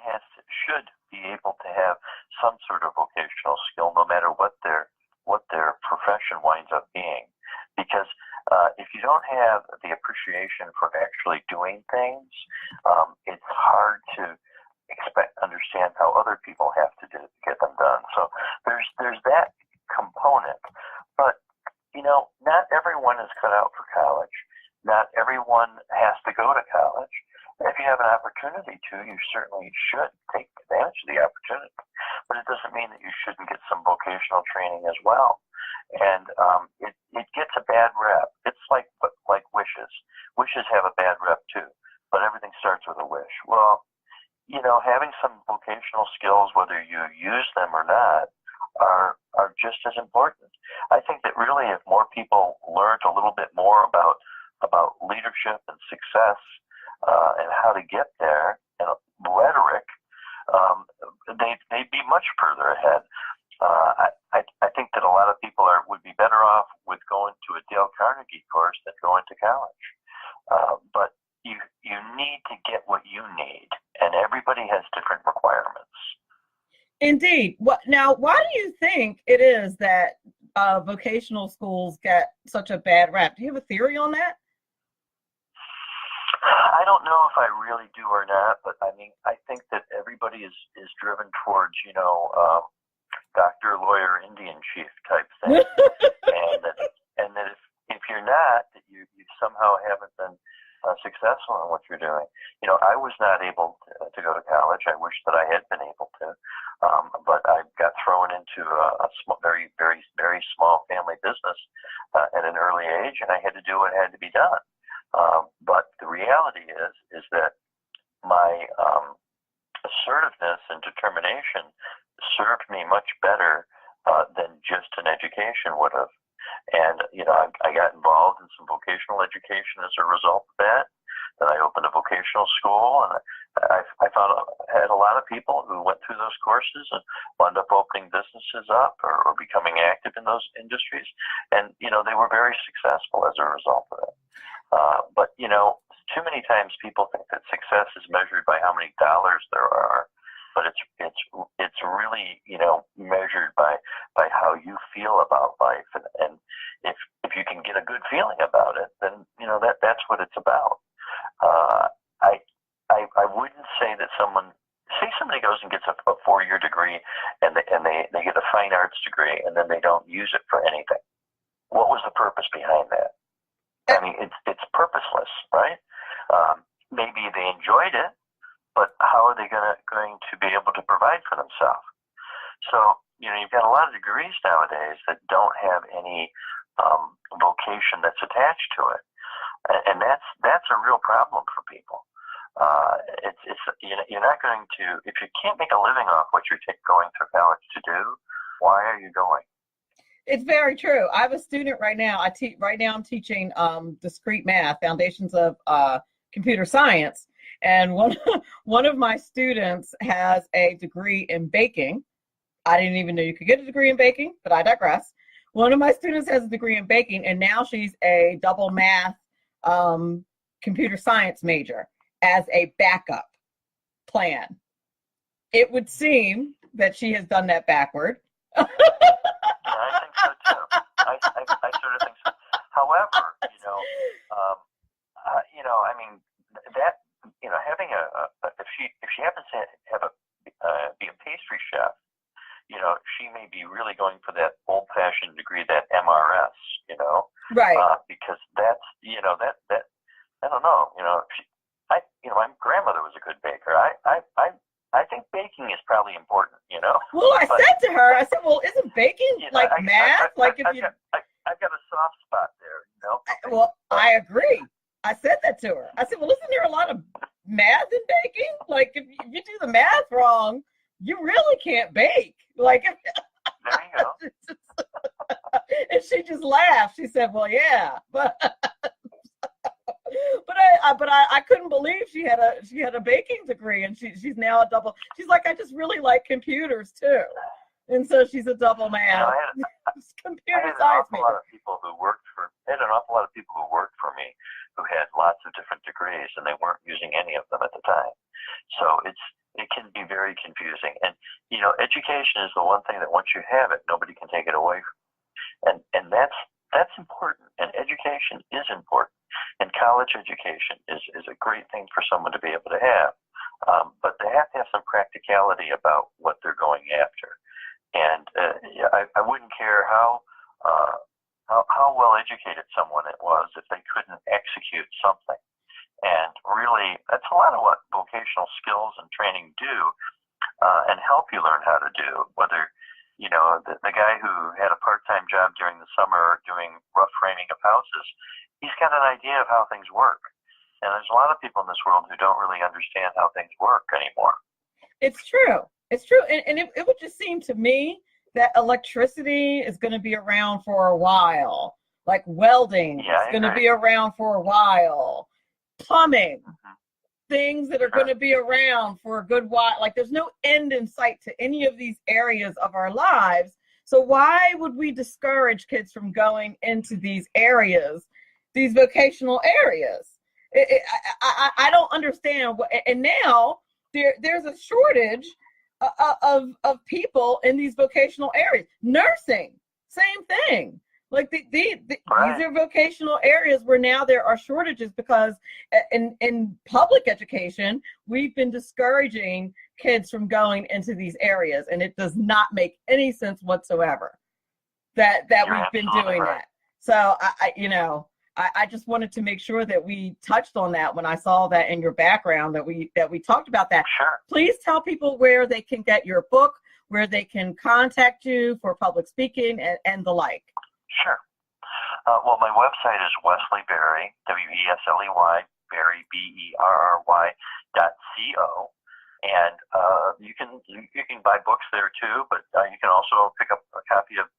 should be able to have some sort of vocational skill, no matter what their profession winds up being. Because if you don't have the appreciation for actually doing things, it's hard to understand how other people have to get them done. So there's that component. But not everyone is cut out for college. Not everyone has to go to college. If you have an opportunity to, you certainly should take advantage of the opportunity. But it doesn't mean that you shouldn't get some vocational training as well. And it gets a bad rep. It's like wishes. Wishes have a bad rep too. But everything starts with a wish. Well, having some vocational skills, whether you use them or not, are just as important. I think that really if more people learned a little bit more about leadership and success and how to get there and rhetoric, they'd be much further ahead. I think that a lot of people would be better off with going to a Dale Carnegie course than going to college. But you need to get what you need, and everybody has different requirements. Indeed. Now, why do you think it is that vocational schools get such a bad rap? Do you have a theory on that? I don't know if I really do or not, but I mean, I think that everybody is driven towards, doctor, lawyer, Indian chief type thing. and that if you're not, that you somehow haven't been successful in what you're doing. I was not able to go to college. I wish that I had been able to, but I got thrown into a very, very, very small family business at an early age, and I had to do what had to be done. But the reality is that my assertiveness and determination served me much better than just an education would have. And, I got involved in some vocational education as a result of that. Then I opened a vocational school, and I had a lot of people who went through those courses and wound up opening businesses up or becoming active in those industries. And, they were very successful as a result of it. But, too many times people think that success is measured by how many dollars there are. But it's really, measured by how you feel about life. And if you can get a good feeling about it, then, that's what it's about. I wouldn't say that somebody goes and gets a 4-year degree and they get a fine arts degree and then they don't use it for anything. What was the purpose behind that? I mean, it's purposeless, right? Maybe they enjoyed it, but how are they going to be able to provide for themselves? So, you've got a lot of degrees nowadays that don't have any vocation that's attached to it. And that's a real problem for people. You're not going to, if you can't make a living off what you're going through college to do, why are you going? It's very true. I have a student right now. Right now I'm teaching discrete math, foundations of computer science. And one of my students has a degree in baking. I didn't even know you could get a degree in baking, but I digress. One of my students has a degree in baking, and now she's a double math computer science major as a backup plan. It would seem that she has done that backward. I think so too. I sort of think so. However, I mean, that, having if she happens to have be a pastry chef, she may be really going for that old-fashioned degree, that MRS, right? Because that's, that I don't know, my grandmother was a good baker. I think baking is probably important, Well, I said to her, I said, well, isn't baking like math? I've got a soft spot there, Well, I agree. I said that to her. I said, well, isn't there a lot of math in baking? Like, if you do the math wrong, you really can't bake. Like, there you go. And she just laughed. She said, well, yeah. But I couldn't believe she had a baking degree, and she's now a double. She's like, I just really like computers too, and so she's a double man. You know, Computer I had an science awful major. lot of people who worked for. I had an awful lot of people who worked for me who had lots of different degrees, and they weren't using any of them at the time. So it can be very confusing. And you know, education is the one thing that once you have it, nobody can take it away from you. And that's important. And education is important. And college education is a great thing for someone to be able to have. But they have to have some practicality about what they're going after. And I wouldn't care how well educated someone it was if they couldn't execute something. And really, that's a lot of what vocational skills and training do, and help you learn how to do. Whether, you know, the guy who had a part-time job during the summer doing rough framing of houses, he's got an idea of how things work. And there's a lot of people in this world who don't really understand how things work anymore. It's true. It's true. And it would just seem to me that electricity is going to be around for a while. Like welding is going to be around for a while. Plumbing, things that are going to be around for a good while. Like there's no end in sight to any of these areas of our lives. So why would we discourage kids from going into these areas, these vocational areas? I don't understand. And now there's a shortage of people in these vocational areas. Nursing, same thing. Like these are vocational areas where now there are shortages because in public education, we've been discouraging kids from going into these areas, and it does not make any sense whatsoever that we've been doing that. So I just wanted to make sure that we touched on that when I saw that in your background, that we talked about that. Sure. Please tell people where they can get your book, where they can contact you for public speaking and the like. Sure. Well, my website is Wesley Berry, Wesley, Berry, BERRY.co. And you can buy books there too, but you can also pick up a copy of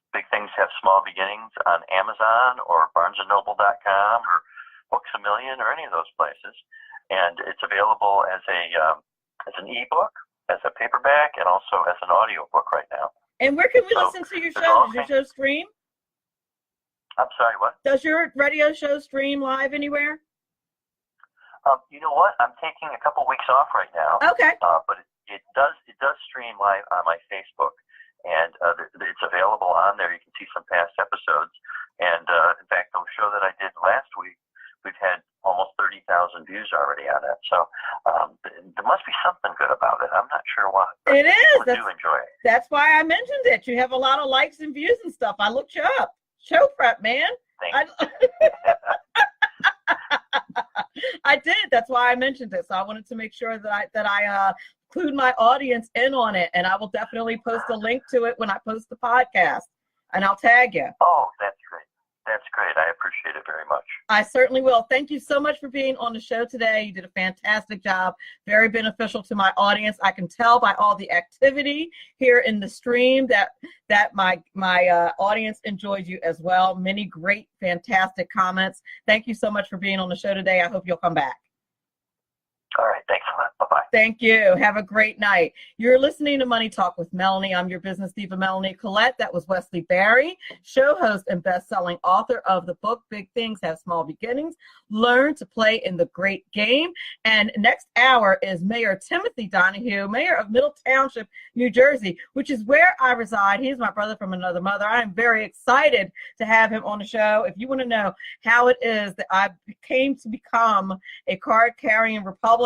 Big Things Have Small Beginnings on Amazon or BarnesandNoble.com or Books A Million or any of those places. And it's available as an ebook, as a paperback, and also as an audio book right now. And where can we listen to your show? Does your show stream? I'm sorry, what? Does your radio show stream live anywhere? You know what? I'm taking a couple weeks off right now. Okay. But it does stream live on my Facebook, and it's available on there. You can see some past episodes. And in fact, the show that I did last week, we've had almost 30,000 views already on it. So there must be something good about it. I'm not sure what. It is. I do enjoy it. That's why I mentioned it. You have a lot of likes and views and stuff. I looked you up. Show prep, man. I did. That's why I mentioned it. So I wanted to make sure that I include my audience in on it, and I will definitely post a link to it when I post the podcast, and I'll tag you. Oh, that's great. That's great. I appreciate it very much. I certainly will. Thank you so much for being on the show today. You did a fantastic job. Very beneficial to my audience. I can tell by all the activity here in the stream that my audience enjoyed you as well. Many great, fantastic comments. Thank you so much for being on the show today. I hope you'll come back. All right. Thanks a lot. Bye-bye. Thank you. Have a great night. You're listening to Money Talk with Melanie. I'm your business diva, Melanie Collette. That was Wesley Berry, show host and best-selling author of the book, Big Things Have Small Beginnings. Learn to play in the great game. And next hour is Mayor Timothy Donohue, mayor of Middle Township, New Jersey, which is where I reside. He's my brother from another mother. I am very excited to have him on the show. If you want to know how it is that I came to become a card-carrying Republican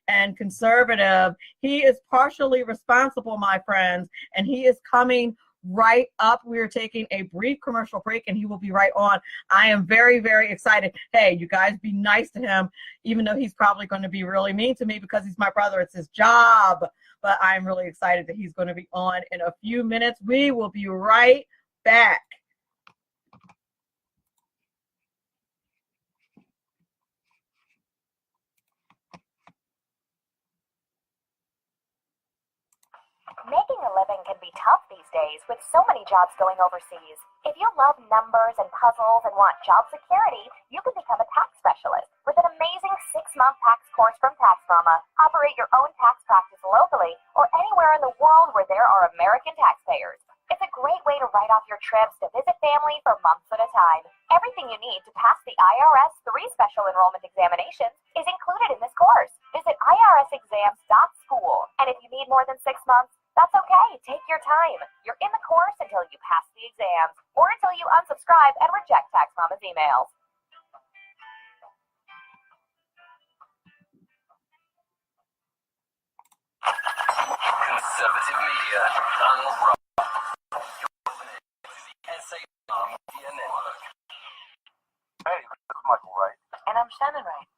and conservative, he is partially responsible, my friends, and he is coming right up. We are taking a brief commercial break, and he will be right on. I am very, very excited. Hey, you guys be nice to him, even though he's probably going to be really mean to me because he's my brother. It's his job. But I'm really excited that he's going to be on in a few minutes. We will be right back. Making a living can be tough these days with so many jobs going overseas. If you love numbers and puzzles and want job security, you can become a tax specialist with an amazing 6-month tax course from Tax Mama. Operate your own tax practice locally or anywhere in the world where there are American taxpayers. It's a great way to write off your trips to visit family for months at a time. Everything you need to pass the IRS 3 special enrollment examinations is included in this course. Visit irsexams.school. And if you need more than 6 months, that's okay. Take your time. You're in the course until you pass the exams or until you unsubscribe and reject Tax Mama's emails. Conservative media done wrong. SAR Media Network. Hey, this is Michael Wright. And I'm Shannon Wright.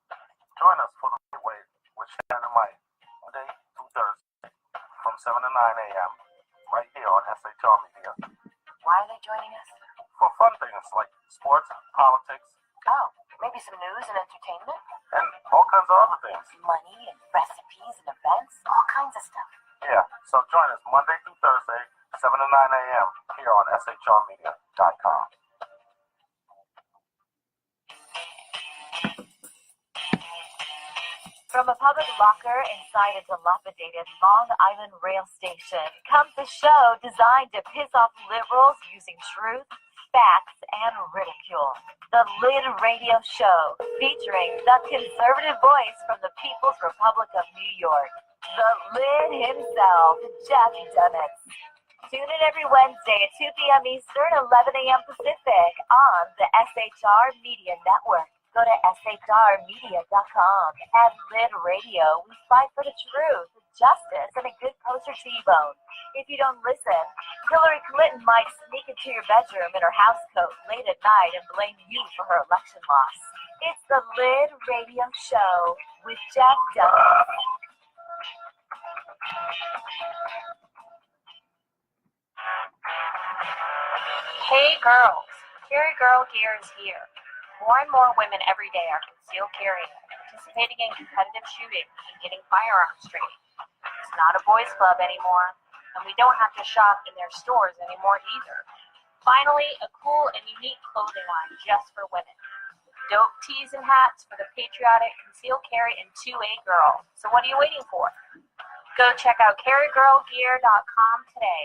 Join us for the Midway with Shannon and Mike, Monday through Thursday, from 7 to 9 a.m., right here on SHR Media. Why are they joining us? For fun things like sports, politics, Oh, maybe some news and entertainment? and all kinds of other things. Money and recipes and events? All kinds of stuff. Yeah, so join us Monday through Thursday, 7 to 9 a.m. here on shrmedia.com. From a public locker inside a dilapidated Long Island rail station comes a show designed to piss off liberals using truth, facts, and ridicule. The Lid Radio Show, featuring the conservative voice from the People's Republic of New York, the Lid himself, Jeff Dunitz. Tune in every Wednesday at 2 p.m. Eastern, 11 a.m. Pacific on the SHR Media Network. Go to shrmedia.com. At Lid Radio, we fight for the truth, justice, and a good kosher T-bone. If you don't listen, Hillary Clinton might sneak into your bedroom in her housecoat late at night and blame you for her election loss. It's the Lid Radio Show with Jeff Dunn. Hey girls, Carry Girl Gear is here. More and more women every day are concealed carrying, participating in competitive shooting, and getting firearms training. It's not a boys' club anymore, and we don't have to shop in their stores anymore either. Finally, a cool and unique clothing line just for women. Dope tees and hats for the patriotic concealed carry and 2A girl. So what are you waiting for? Go check out carrygirlgear.com today.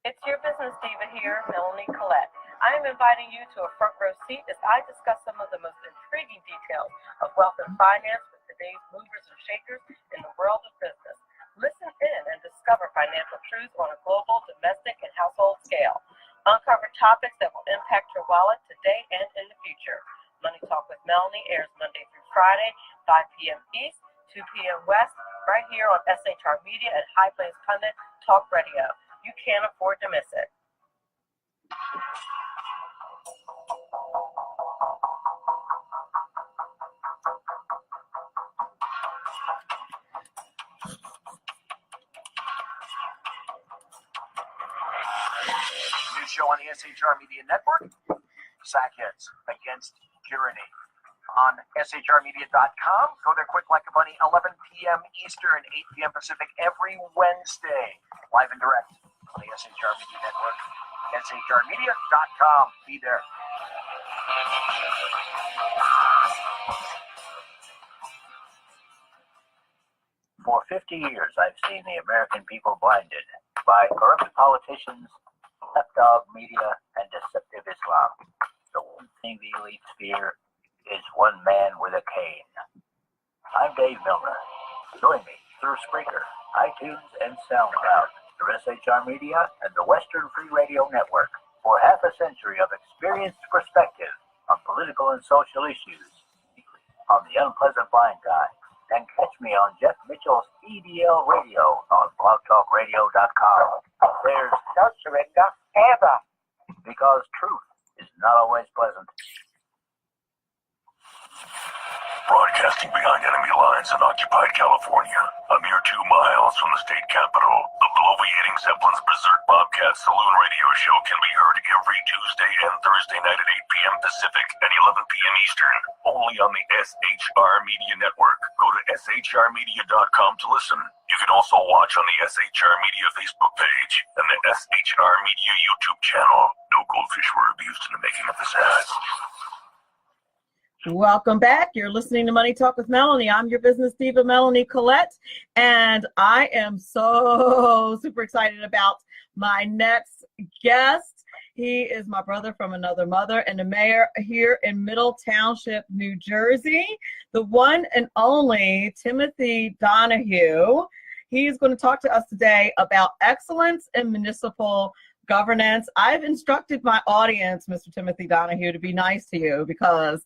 It's your business diva here, Melanie Collette. I am inviting you to a front row seat as I discuss some of the most intriguing details of wealth and finance with today's movers and shakers in the world of business. Listen in and discover financial truths on a global, domestic, and household scale. Uncover topics that will impact your wallet today and in the future. Money Talk with Melanie airs Monday through Friday, 5 p.m. East, 2 p.m. West, right here on SHR Media and High Plains Pundit Talk Radio. You can't afford to miss it. New show on the SHR Media Network, Sackheads Against Tyranny. On shrmedia.com, go there quick like a bunny, 11 p.m. Eastern, 8 p.m. Pacific every Wednesday, live and direct on the SHR Media Network, shrmedia.com. Be there. For 50 years, I've seen the American people blinded by corrupt politicians, lapdog media, and deceptive Islam. The one thing the elites fear is one man with a cane. I'm Dave Milner. Join me through Spreaker, iTunes, and SoundCloud through SHR Media and the Western Free Radio Network for half a century of experienced perspective on political and social issues on The Unpleasant Blind Guy. And catch me on Jeff Mitchell's EDL Radio on blogtalkradio.com. There's no surrender ever, because truth is not always pleasant. Broadcasting behind enemy lines in occupied California, a mere 2 miles from the state capital, the bloviating Zeppelin's Berserk Bobcat Saloon radio show can be heard every Tuesday and Thursday night at 8 p.m. Pacific and 11 p.m. Eastern, only on the SHR Media Network. Go to shrmedia.com to listen. You can also watch on the SHR Media Facebook page and the SHR Media YouTube channel. No goldfish were abused in the making of this ad. Welcome back. You're listening to Money Talk with Melanie. I'm your business diva, Melanie Collette, and I am so super excited about my next guest. He is my brother from another mother and the mayor here in Middle Township, New Jersey, the one and only Timothy Donohue. He's going to talk to us today about excellence in municipal governance. I've instructed my audience, Mr. Timothy Donohue, to be nice to you because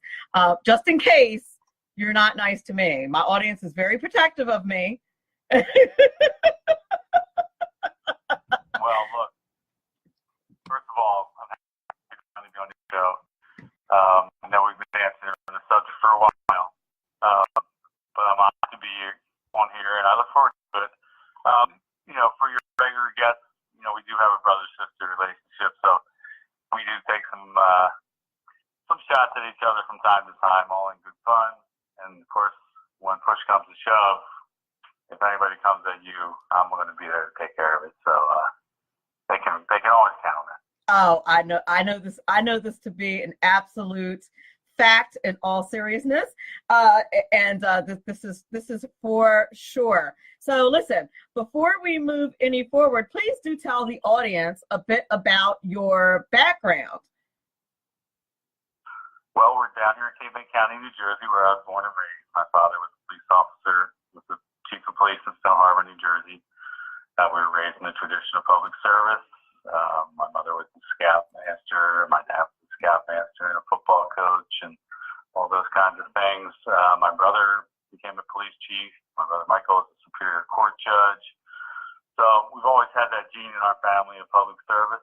just in case you're not nice to me. My audience is very protective of me. Well, look, first of all, I'm happy to be on the show. I know we've been dancing on the subject for a while, but I'm honored to be on here, and I look forward to it. For your regular guests, we do have a brother-sister relationship, so we do take some shots at each other from time to time, all in good fun. And of course, when push comes to shove, if anybody comes at you, I'm going to be there to take care of it. So they can always count on that. Oh, I know this to be an absolute fact in all seriousness, this is for sure. So listen, before we move any forward, please do tell the audience a bit about your background. Well, we're down here in Cape May County, New Jersey, where I was born and raised. My father was a police officer, was the chief of police in Stone Harbor, New Jersey. We were raised in the tradition of public service. My mother was a scoutmaster. My dad was a scoutmaster and a football coach and all those kinds of things. My brother became a police chief. My brother Michael was a superior court judge. So we've always had that gene in our family of public service.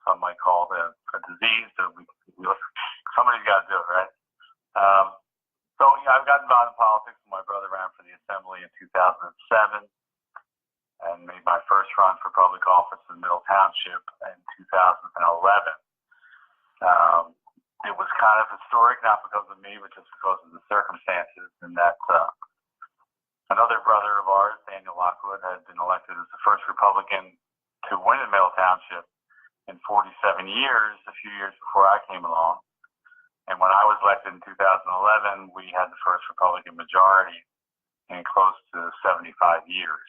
Some might call it a disease. So somebody's got to do it, right? I've gotten involved in politics. My brother ran for the assembly in 2007 and made my first run for public office in Middle Township in 2011. It was kind of historic, not because of me, but just because of the circumstances, and that another brother of ours, Daniel Lockwood, had been elected as the first Republican to win in Middle Township in 47 years, a few years before I came along. And when I was elected in 2011, we had the first Republican majority in close to 75 years.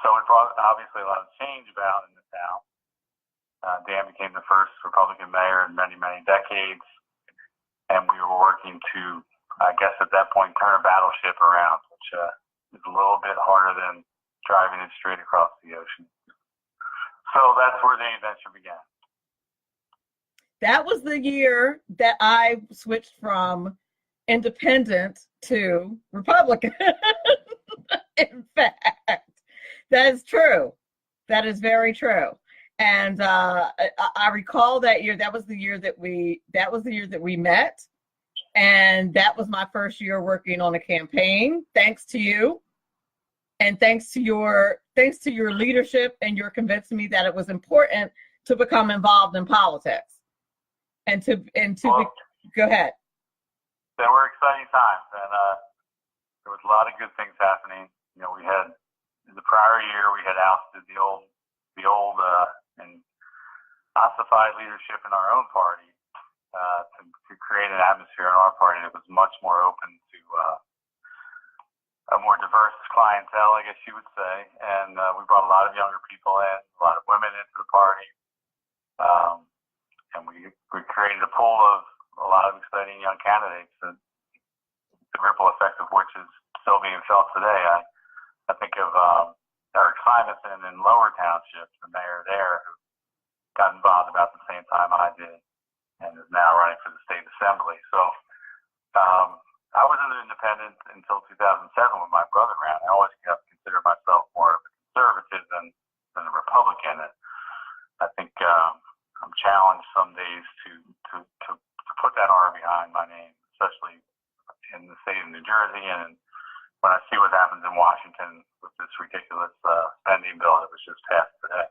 So it brought obviously a lot of change about in the town. Dan became the first Republican mayor in many, many decades, and we were working to, I guess at that point, turn a battleship around, which is a little bit harder than driving it straight across the ocean. So that's where the adventure began. That was the year that I switched from independent to Republican. In fact, that is true. That is very true. And I recall that year. That was the year that we met, and that was my first year working on a campaign. Thanks to you, and thanks to your leadership, and your convincing me that it was important to become involved in politics. Go ahead. There were exciting times, and there was a lot of good things happening. We had in the prior year we had ousted the old and ossified leadership in our own party to create an atmosphere in our party that was much more open to a more diverse clientele, I guess you would say. And we brought a lot of younger people in, a lot of women into the party, and we created a pool of a lot of exciting young candidates, and the ripple effect of which is still being felt today. I think of Eric Simonson in Lower Township, the mayor there, who got involved about the same time I did and is now running for the state assembly. So I was an independent until 2007 when my brother ran. I always considered myself more of a conservative than a Republican. And I think I'm challenged some days to put that R behind my name, especially in the state of New Jersey, and when I see what happens in Washington with this ridiculous spending bill that was just passed today.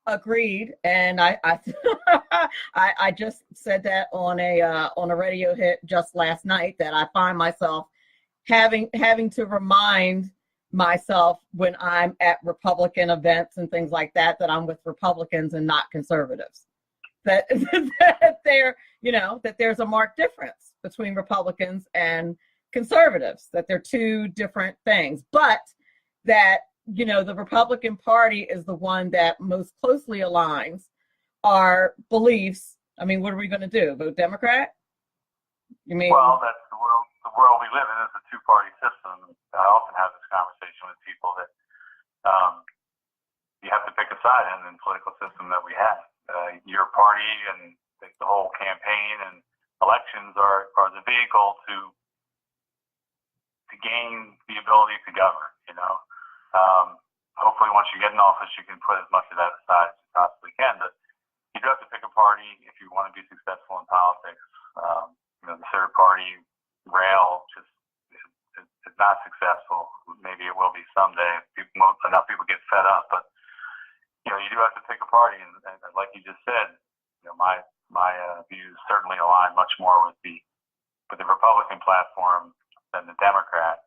Agreed, and I I just said that on a radio hit just last night, that I find myself having to remind myself when I'm at Republican events and things like that I'm with Republicans and not conservatives. That that there's a marked difference between Republicans and conservatives, that they're two different things, but that the Republican Party is the one that most closely aligns our beliefs. I mean, what are we going to do? Vote Democrat? You mean? Well, that's the world we live in is a two-party system. I often have this conversation with people that you have to pick a side in the political system that we have. Your party and the whole campaign and elections are the vehicle to gain the ability to govern. Hopefully, once you get in office, you can put as much of that aside as you possibly can. But you do have to pick a party if you want to be successful in politics. The third party rail just is not successful. Maybe it will be someday if enough people get fed up. But you do have to pick a party, and like you just said, my views certainly align much more with the Republican platform than the Democrat,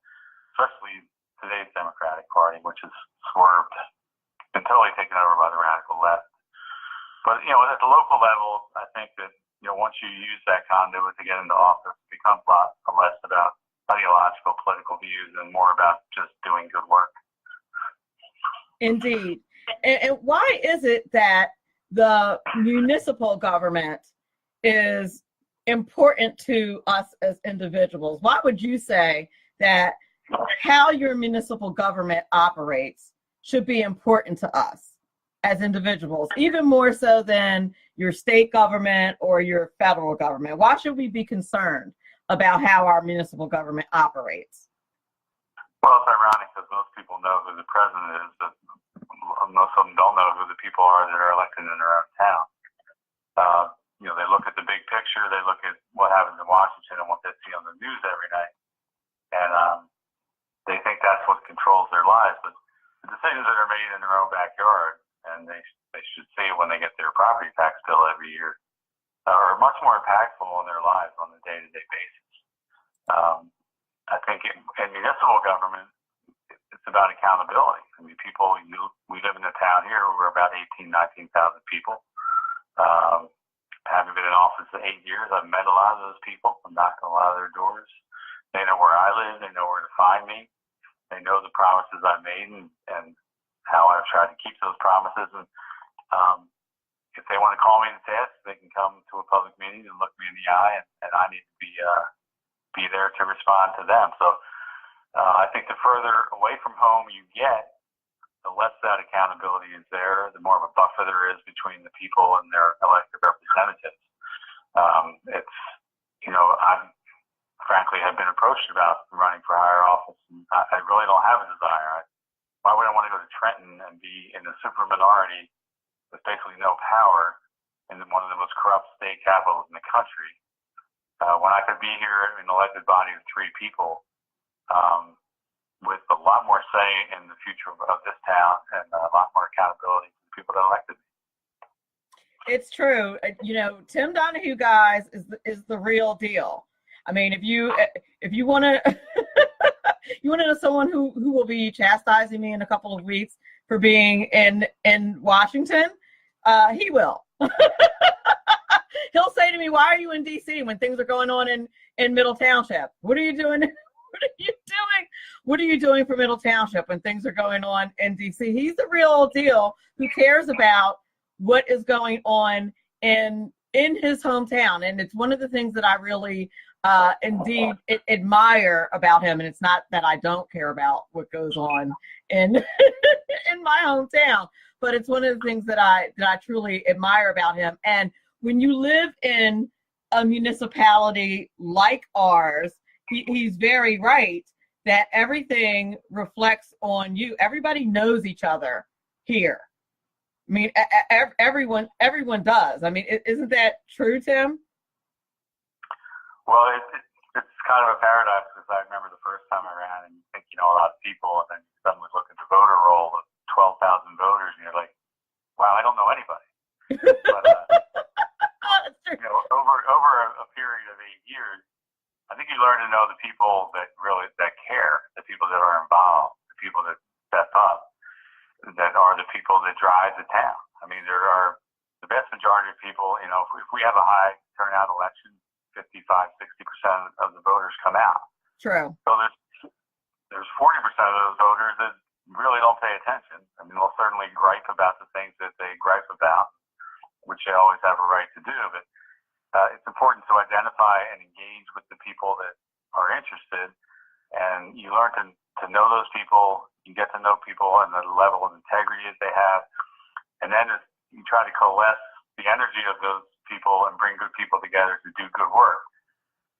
especially today's Democratic Party, which has swerved, been totally taken over by the radical left. But at the local level, I think that once you use that conduit to get into office, it becomes a lot less about ideological political views and more about just doing good work. Indeed. And why is it that the municipal government is important to us as individuals? Why would you say that how your municipal government operates should be important to us as individuals, even more so than your state government or your federal government? Why should we be concerned about how our municipal government operates? Well, it's ironic because most people know who the president is, but most of them don't know who the people are that are elected in their own town. They look at the big picture, they look at what happens in Washington and what they see on the news every night, and they think that's what controls their lives. But the decisions that are made in their own backyard, and they should see when they get their property tax bill every year, are much more impactful on their lives on a day-to-day basis. I think in municipal government, it's about accountability. I mean, we live in a town here where we're about 19,000 people. Having been in office for 8 years, I've met a lot of those people. I'm knocking a lot of their doors. They know where I live. They know where to find me. They know the promises I made and how I've tried to keep those promises. And if they want to call me and ask, they can come to a public meeting and look me in the eye, and I need to be there to respond to them. So I think the further away from home you get, the less that accountability is there, the more of a buffer there is between the people and their elected representatives. I frankly have been approached about running for higher office, and I really don't have a desire. Why would I want to go to Trenton and be in a super minority with basically no power in one of the most corrupt state capitals in the country, when I could be here in an elected body of 3 people, with a lot more say in the future of this town and a lot more accountability to the people that elected me. It's true. Tim Donohue, guys, is the real deal. I mean, if you want to you want to know someone who will be chastising me in a couple of weeks for being in Washington, he will. He'll say to me, "Why are you in D.C. when things are going on in Middle Township? What are you doing? What are you doing for Middle Township when things are going on in D.C.?" He's the real deal who cares about what is going on in his hometown. And it's one of the things that I really indeed admire about him. And it's not that I don't care about what goes on in in my hometown, but it's one of the things that I truly admire about him. And when you live in a municipality like ours, he's very right that everything reflects on you. Everybody knows each other here. I mean, everyone does. I mean, isn't that true, Tim? Well, kind of a paradox because I remember the first time I ran and you think you know a lot of people, and then you suddenly look at the voter roll of 12,000 voters, and you're like, wow, I don't know anybody. But you know, over a period of 8 years, I think you learn to know the people that care, the people that are involved, the people that step up, that are the people that drive the town. I mean, there are the vast majority of people. You know, if we have a high turnout election, 55-60% of the voters come out. True. So there's 40% of those voters that really don't pay attention. I mean, they'll certainly gripe about the things that they gripe about, which they always have a right to do. But it's important to identify and engage with the people that are interested, and you learn to know those people. You get to know people and the level of integrity that they have, and then you try to coalesce the energy of those people and bring good people together to do good work.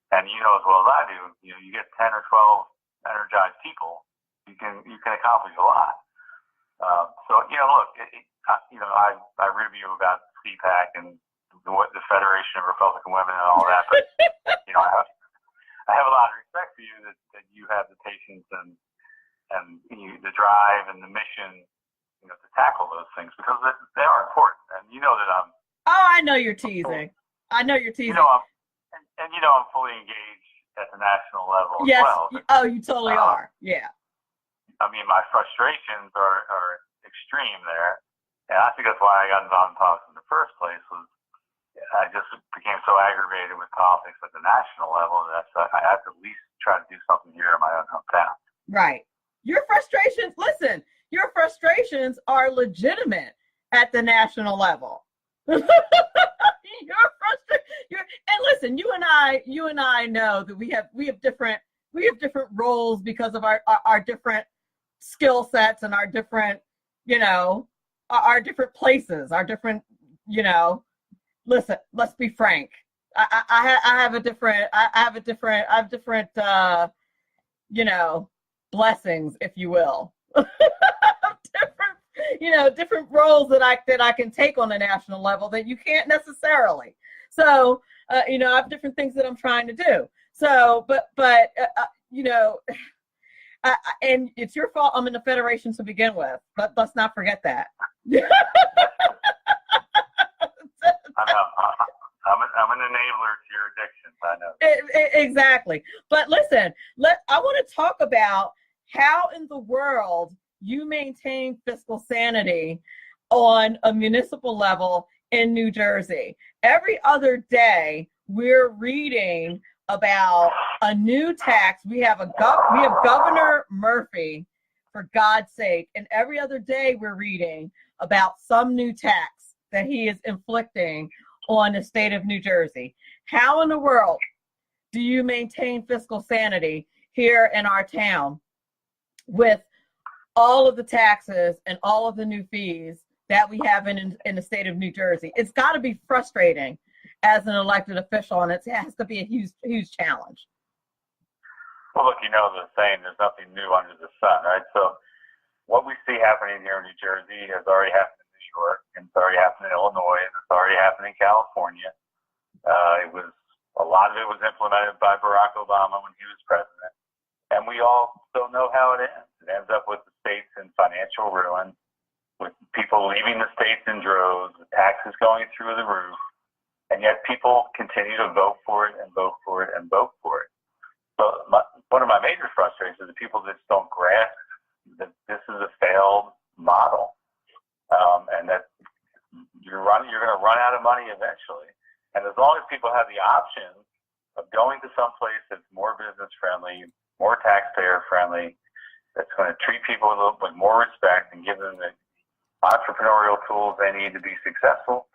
And you know as well as I do, you know, you get 10 or 12 energized people, you can accomplish a lot. So you know, look, you know, I rib you about CPAC and what the Federation of Republican Women and all that, but you know, I have a lot of respect for you that you have the patience and the drive and the mission, you know, to tackle those things because they are important. And you know that I'm. Oh, I know you're teasing. I know you're teasing. You know, and you know I'm fully engaged at the national level yes. as well. Oh, you totally are. Yeah. I mean, my frustrations are extreme there, and I think that's why I got involved in politics in the first place. Was I just became so aggravated with politics at the national level that I have to at least try to do something here in my own hometown. Right. Your frustrations, listen, your frustrations are legitimate at the national level. You're frustrated. And listen, you and I know that we have different roles because of our different skill sets and our different, you know, our different places, our different, you know. Listen, let's be frank. I have different, you know, blessings, if you will. different roles that I can take on a national level that you can't necessarily. So, you know, I have different things that I'm trying to do. So, but you know, and it's your fault I'm in the Federation to begin with. But let's not forget that. I'm an enabler to your addictions. I know. Exactly. But listen, I want to talk about how in the world you maintain fiscal sanity on a municipal level in New Jersey. Every other day, we're reading about a new tax. We have Governor Murphy, for God's sake, and every other day we're reading about some new tax that he is inflicting on the state of New Jersey. How in the world do you maintain fiscal sanity here in our town with all of the taxes and all of the new fees that we have in the state of New Jersey? It's got to be frustrating as an elected official, and it has to be a huge challenge. Well, look, you know the saying, there's nothing new under the sun, right? So what we see happening here in New Jersey has already happened in New York, and it's already happened in Illinois, and it's already happened in California. A lot of it was implemented by Barack Obama when he was president, and we all still know how it ends. It ends up with the states in financial ruin, with people leaving the states in droves, the taxes going through the roof, and yet people continue to vote for it and vote for it and vote for it. So one of my major frustrations is that people just don't grasp that this is a failed model, and that you're going to run out of money eventually. And as long as people have the option of going to some place that's more business friendly, more taxpayer friendly, that's going to treat people with more respect and give them the entrepreneurial tools they need to be successful,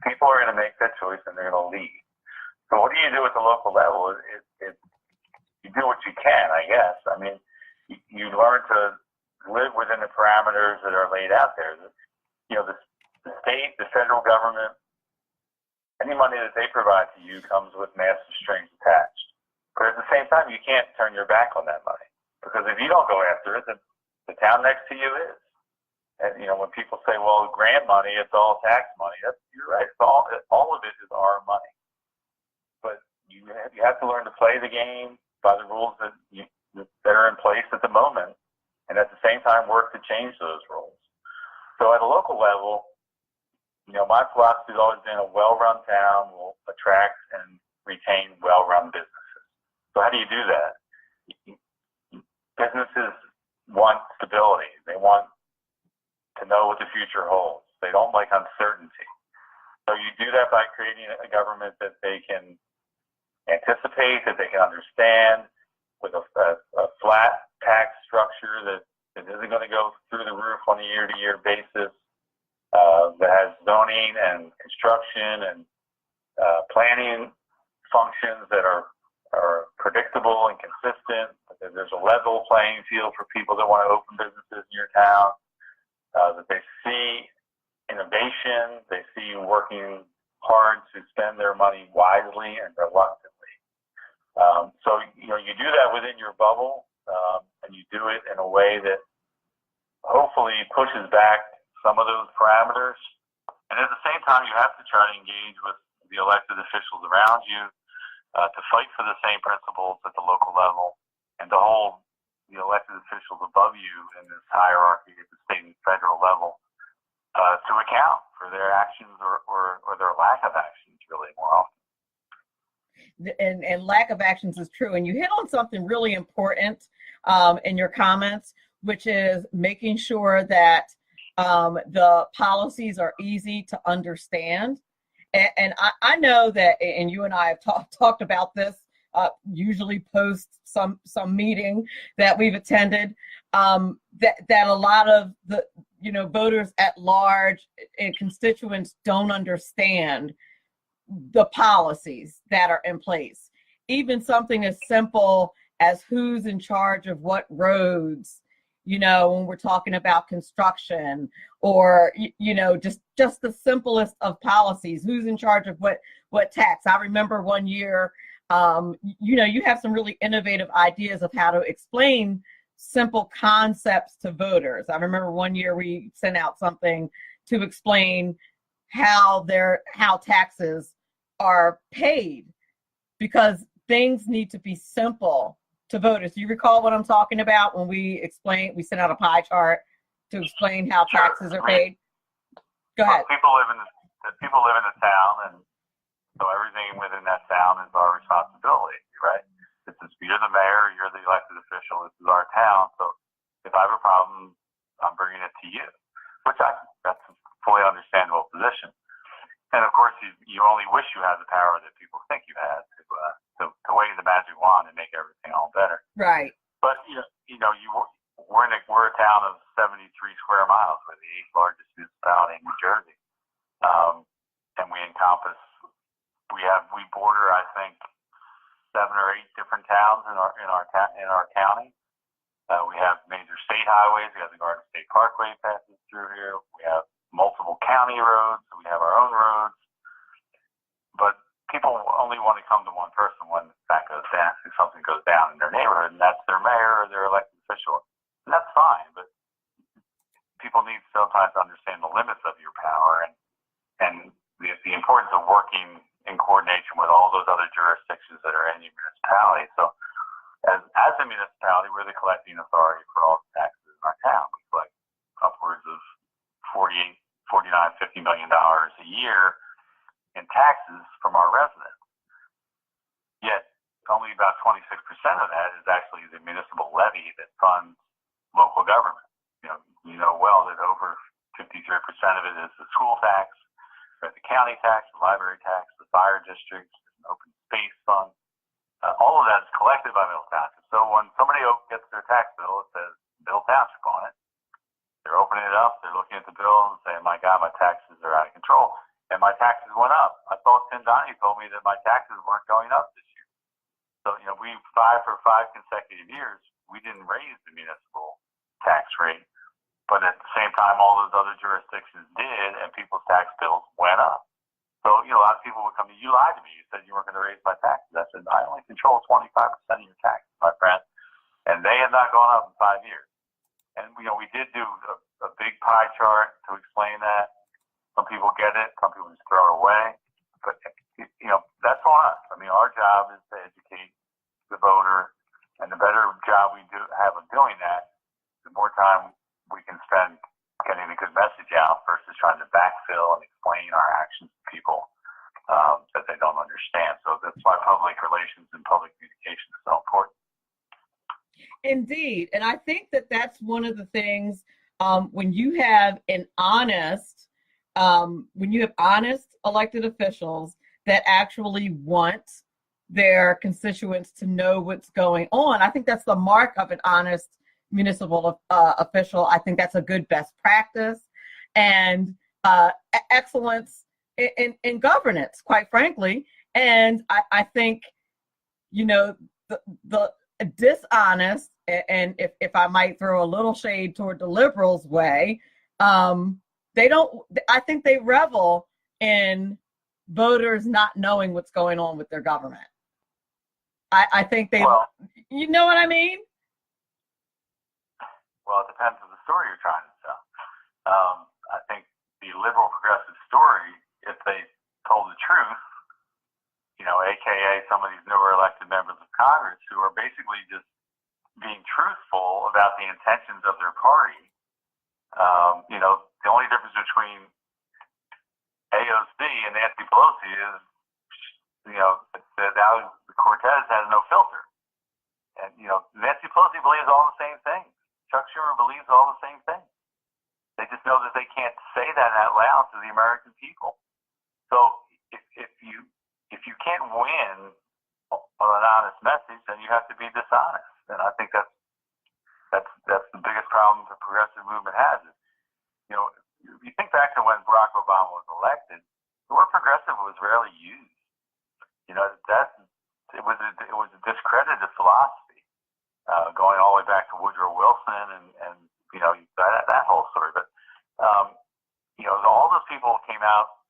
people are going to make that choice and they're going to leave. So what do you do at the local level? You do what you can, I guess. I mean, you learn to live within the parameters that are laid out there. You know, the state, the federal government, any money that they provide to you comes with massive strings attached. But at the same time, you can't turn your back on that money, because if you don't go after it, the town next to you is. And, you know, when people say, well, grant money, it's all tax money, you're right. All of it is our money. But you have to learn to play the game by the rules that are in place at the moment, and at the same time work to change those rules. So at a local level, my philosophy has always been a well-run town will attract and retain well-run businesses. So how do you do that? Businesses want stability. They want to know what the future holds. They don't like uncertainty. So you do that by creating a government that they can anticipate, that they can understand, with a flat tax structure that isn't going to go through the roof on a year-to-year basis, that has zoning and construction and planning functions that are predictable and consistent. There's a level playing field for people that want to open businesses in your town, that they see innovation, they see you working hard to spend their money wisely and reluctantly. So you do that within your bubble, and you do it in a way that hopefully pushes back some of those parameters. And at the same time, you have to try to engage with the elected officials around you to fight for the same principles at the local level, and to hold the elected officials above you in this hierarchy at the state and federal level to account for their actions or their lack of actions, really, more often. And lack of actions is true. And you hit on something really important in your comments, which is making sure that the policies are easy to understand. And I know that, and you and I have talked about this, usually post some meeting that we've attended, that a lot of the voters at large and constituents don't understand the policies that are in place. Even something as simple as who's in charge of what roads, when we're talking about construction, or, just the simplest of policies, who's in charge of what tax. I remember one year, you have some really innovative ideas of how to explain simple concepts to voters. I remember one year we sent out something to explain how taxes are paid, because things need to be simple to voters. Do you recall what I'm talking about when we sent out a pie chart to explain how taxes are paid? Go ahead. People live in the town, and so everything within that town is our responsibility, right? You're the mayor, you're the elected official, this is our town, so if I have a problem, I'm bringing it to you, which that's a fully understandable position. And of course, you only wish you had the power that people think you had to wave the magic wand and make everything all better. Right. But we're a town of 73 square miles. We're the 8th largest municipality in New Jersey, and we border, I think, 7 or 8 different towns in our county. We have major state highways. We have the Garden State Parkway passes through here. We have multiple county roads. We have our own roads. But people only want to come to one person when that goes down, if something goes down in their neighborhood, and that's their mayor or their elected official. And that's fine, but people need sometimes to understand the limits of your power and the importance of working in coordination with all those other jurisdictions that are in your municipality. So as a municipality, we're the collecting authority for all the taxes in our town. We collect upwards of $49, $50 million a year in taxes from our residents. Yet only about 26% of that is actually the municipal levy that funds local government. You know well that over 53% of it is the school tax, the county tax, the library tax, the fire district, an open space fund. All of that is collected by Middle Township. So when somebody gets their tax bill, it says Middle Township on it. They're opening it up, they're looking at the bill and saying, my God, my taxes are out of control. And my taxes went up. I thought Tim Donohue told me that my taxes weren't going up this year. So, for 5 consecutive years, we didn't raise the municipal tax rate. But at the same time, all those other jurisdictions did, and people's tax bills went up. So, a lot of people would come to you, lied to me. You said you weren't going to raise my taxes. I said, I only control 25% of your taxes, my friend. And they have not gone up in 5 years. And, we did do a big pie chart to explain that. Some people get it, some people just throw it away. But, that's on us. Our job is to educate the voter fulfill and explain our actions to people that they don't understand. So that's why public relations and public communication is so important. Indeed. And I think that that's one of the things when you have honest elected officials that actually want their constituents to know what's going on. I think that's the mark of an honest municipal official. I think that's a good best practice and excellence in governance, quite frankly. And I think, the dishonest, and if I might throw a little shade toward the liberals' way, I think they revel in voters not knowing what's going on with their government. I think you know what I mean? Well, it depends on the story you're trying to tell. I think the liberal progressive story, if they told the truth, AKA some of these newer elected members of Congress who are basically just being truthful about the intentions of their party. The only difference between AOC and Nancy Pelosi is, that now Cortez has no filter. And, Nancy Pelosi believes all the same things. Chuck Schumer believes all the same things. They just know that they can't say that out loud to the American people. So if you can't win on an honest message, then you have to be dishonest. And I think that's the biggest problem the progressive movement has. You think back to when Barack Obama was elected, the word progressive was rarely used. It was a discredited philosophy, going all the way back to Woodrow Wilson and that whole story. But all those people came out.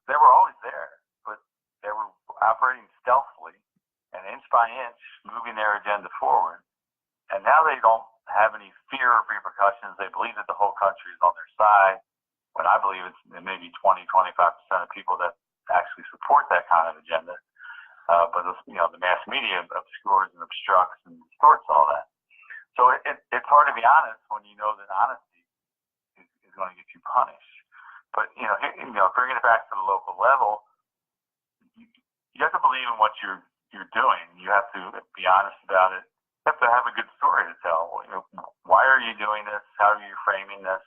They were always there, but they were operating stealthily and inch by inch, moving their agenda forward. And now they don't have any fear of repercussions. They believe that the whole country is on their side. When I believe it's maybe 20-25% of people that actually support that kind of agenda. But the mass media obscures and obstructs and distorts all that. So it's hard to be honest when you know that honesty is going to get you punished. But bringing it back to the local level, you have to believe in what you're doing. You have to be honest about it. You have to have a good story to tell. Why are you doing this? How are you framing this?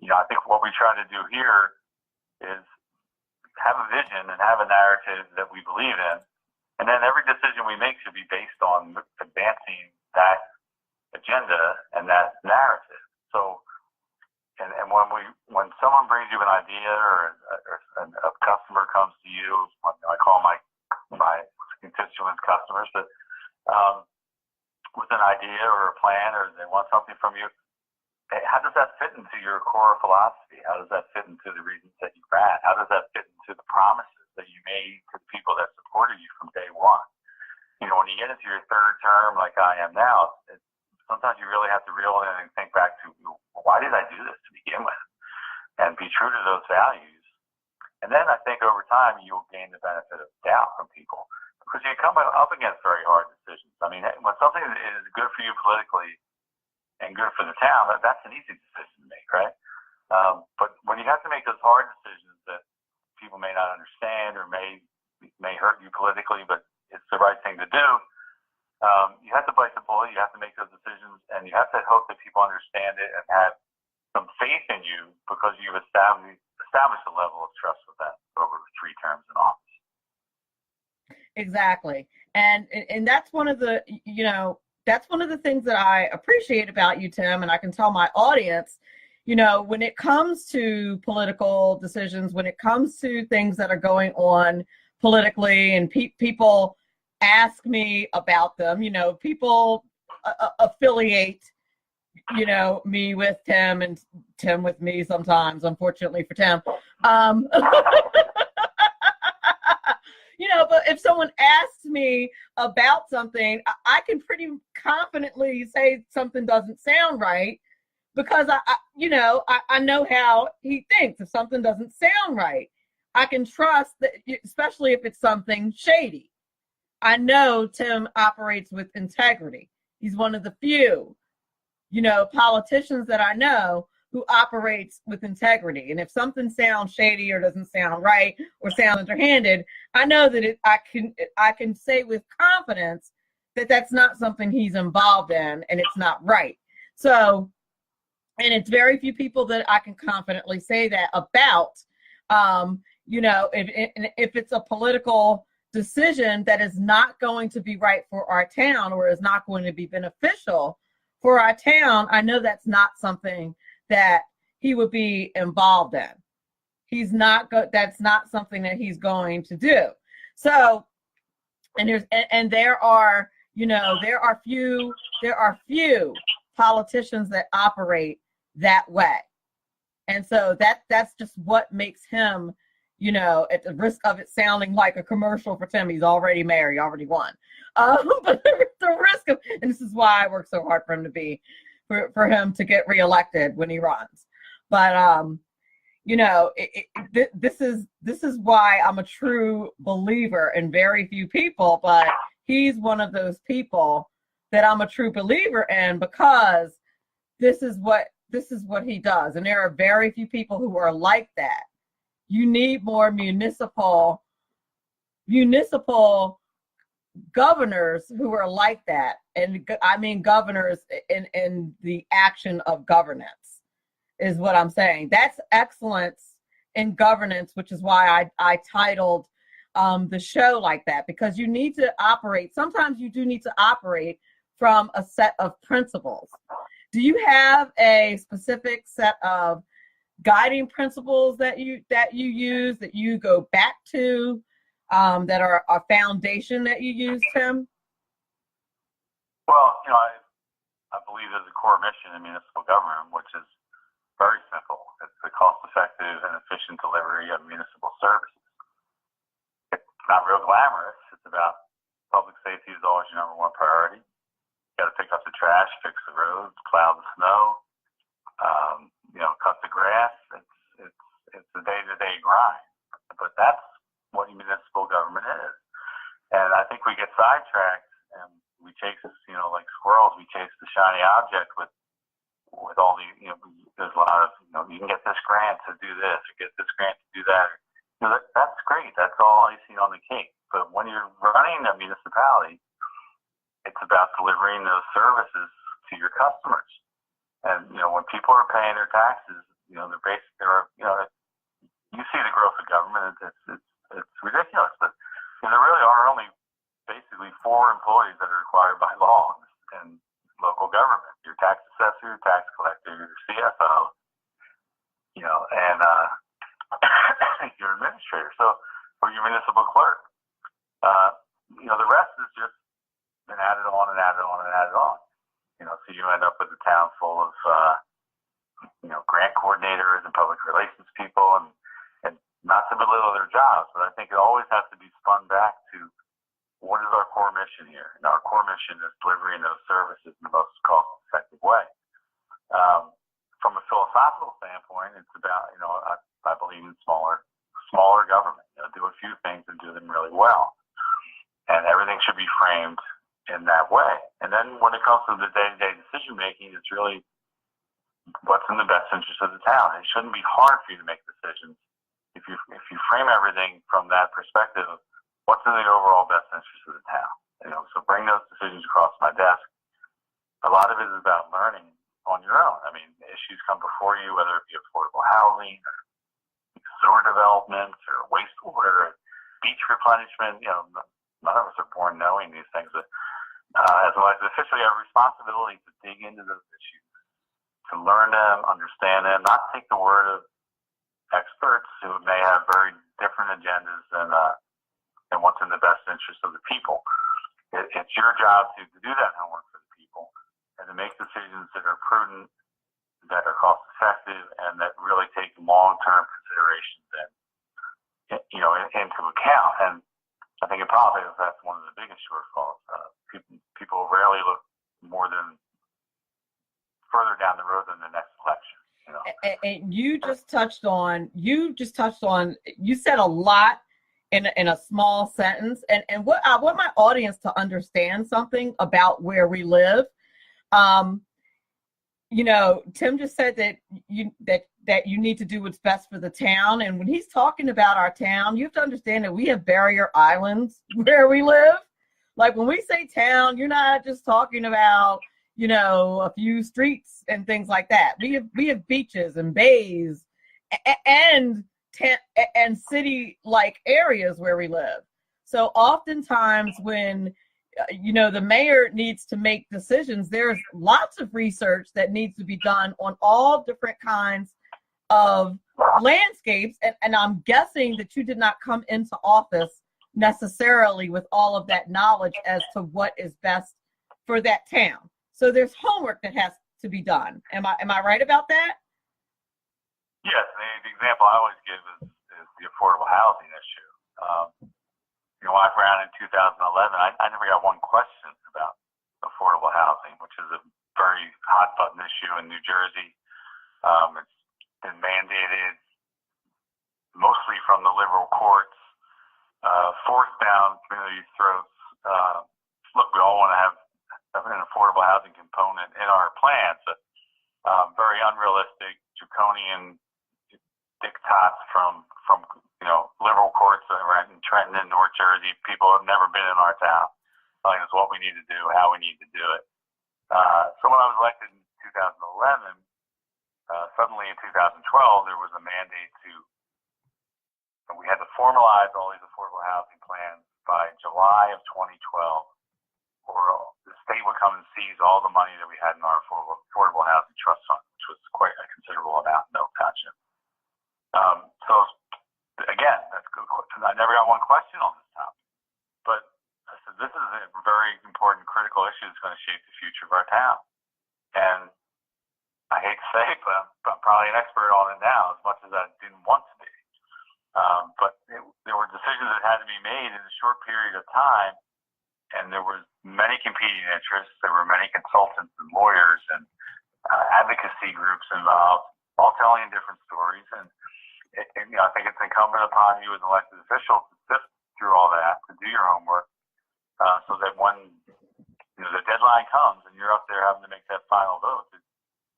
I think what we try to do here is have a vision and have a narrative that we believe in. And then every decision we make should be based on advancing that agenda and that narrative. So, and when someone brings you an idea or a customer comes to you, I call my constituents customers, but with an idea or a plan, or they want something from you, how does that fit into your core philosophy? How does that fit into the reasons that you ran? How does that fit into the promises that you made to the people that supported you from day one? When you get into your third term, like I am now, sometimes you really have to reel in and think back to, why did I do this to begin with? And be true to those values. And then I think over time, you'll gain the benefit of doubt from people, because you come up against very hard decisions. I mean, when something is good for you politically and good for the town, that's an easy decision to make, right? But when you have to make those hard decisions that people may not understand or may hurt you politically, but it's the right thing to do, you have to bite the bullet. You have to make those decisions, and you have to hope that people understand it and have some faith in you, because you've established a level of trust with them over 3 terms in office. Exactly. And that's one of the, that's one of the things that I appreciate about you, Tim, and I can tell my audience, when it comes to political decisions, when it comes to things that are going on politically, and people ask me about them, people affiliate, me with Tim and Tim with me sometimes, unfortunately for Tim. But if someone asks me about something, I can pretty confidently say something doesn't sound right, because I know how he thinks. If something doesn't sound right, I can trust that, especially if it's something shady. I know Tim operates with integrity. He's one of the few, politicians that I know who operates with integrity. And if something sounds shady or doesn't sound right or sound underhanded, I know that I can say with confidence that that's not something he's involved in and it's not right. So, and it's very few people that I can confidently say that about. If it's a political decision that is not going to be right for our town or is not going to be beneficial for our town, I know that's not something that he would be involved in. That's not something that he's going to do. So, there are few politicians that operate that way. And so that's just what makes him, at the risk of it sounding like a commercial for Tim, he's already mayor, he already won. But the risk of, and this is why I work so hard for him for him to get reelected when he runs. But this is why I'm a true believer in very few people, but he's one of those people that I'm a true believer in because this is what he does. And there are very few people who are like that. You need more municipal governors who are like that. And I mean governors in the action of governance is what I'm saying. That's excellence in governance, which is why I titled the show like that, because you need to operate. Sometimes you do need to operate from a set of principles. Do you have a specific set of guiding principles that you use, that you go back to, that are a foundation that you use, Tim? Well, I believe there's a core mission in municipal government, which is very simple. It's the cost-effective and efficient delivery of municipal services. It's not real glamorous. It's about public safety is always your number one priority. You got to pick up the trash, fix the roads, plow the snow, cut the grass. It's a day-to-day grind. But that's what municipal government is. And I think we get sidetracked and we chase, like squirrels, we chase the shiny object with all the, there's a lot of, you can get this grant to do this or get this grant to do that. That's great. That's all icing on the cake. But when you're running a municipality, it's about delivering those services to your customers. And, when people are paying their taxes, you see the growth of government. It's ridiculous. But there really are only basically 4 employees that are required by law in local government: your tax assessor, your tax collector, your CFO, and your administrator. So, or your municipal clerk. The rest is just been added on and added on and added on. So you end up with a town full of grant coordinators and public relations people, and not to belittle their jobs, but I think it always has to be spun back to what is our core mission here? And our core mission is delivering those services in the most cost-effective way. From a philosophical standpoint, it's about, I believe in smaller government. Do a few things and do them really well. And everything should be framed in that way. And then when it comes to the day-to-day decision-making, it's really what's in the best interest of the town. It shouldn't be hard for you to make decisions if you frame everything from that perspective of what's in the overall best interest of the town. So bring those decisions across my desk. A lot of it is about learning on your own. I mean, issues come before you, whether it be affordable housing or sewer development or wastewater, beach replenishment. None of us are born knowing these things, but as an elected official, you have a responsibility to dig into those issues, to learn them, understand them, not take the word of experts who may have very different agendas than what's in the best interest of the people. It's your job to do that homework for the people and to make decisions that are prudent, that are cost effective, and that really take long-term considerations into account. And I think in politics, that's one of the biggest shortfalls. People rarely look more than further down the road than the next election. And you said a lot in a small sentence. And what I want my audience to understand something about where we live. you know, Tim just said that you need to do what's best for the town. And when he's talking about our town, you have to understand that we have barrier islands where we live. Like when we say town, you're not just talking about, you know, a few streets and things like that. We have beaches and bays and city-like areas where we live. So oftentimes when you know, the mayor needs to make decisions, there's lots of research that needs to be done on all different kinds of landscapes. And I'm guessing that you did not come into office necessarily with all of that knowledge as to what is best for that town. So there's homework that has to be done. Am I right about that? Yes, the example I always give is the affordable housing issue. You know, when I ran in 2011, I never got one question about affordable housing, which is a very hot button issue in New Jersey. It's been mandated mostly from the liberal courts, forced down communities' throats. Look, we all want to have an affordable housing component in our plans, but very unrealistic, draconian diktats from you know, liberal courts around in Trenton and North Jersey. People have never been in our town telling us what we need to do, how we need to do it. So when I was elected in 2011, suddenly in 2012, there was a mandate we had to formalize all these affordable housing plans by July of 2012, or the state would come and seize all the money that we had in our affordable housing trust fund, which was quite a considerable amount in Township. So again, that's a good question. I never got one question on this topic, but I said this is a very important, critical issue that's going to shape the future of our town. And I hate to say it, but I'm probably an expert on it now, as much as I didn't want to be. But there were decisions that had to be made in a short period of time, and there was many competing interests. There were many consultants and lawyers and advocacy groups involved, all telling different stories. And you know, I think it's incumbent upon you as an elected official to sift through all that, to do your homework, so that when you know the deadline comes and you're up there having to make that final vote, that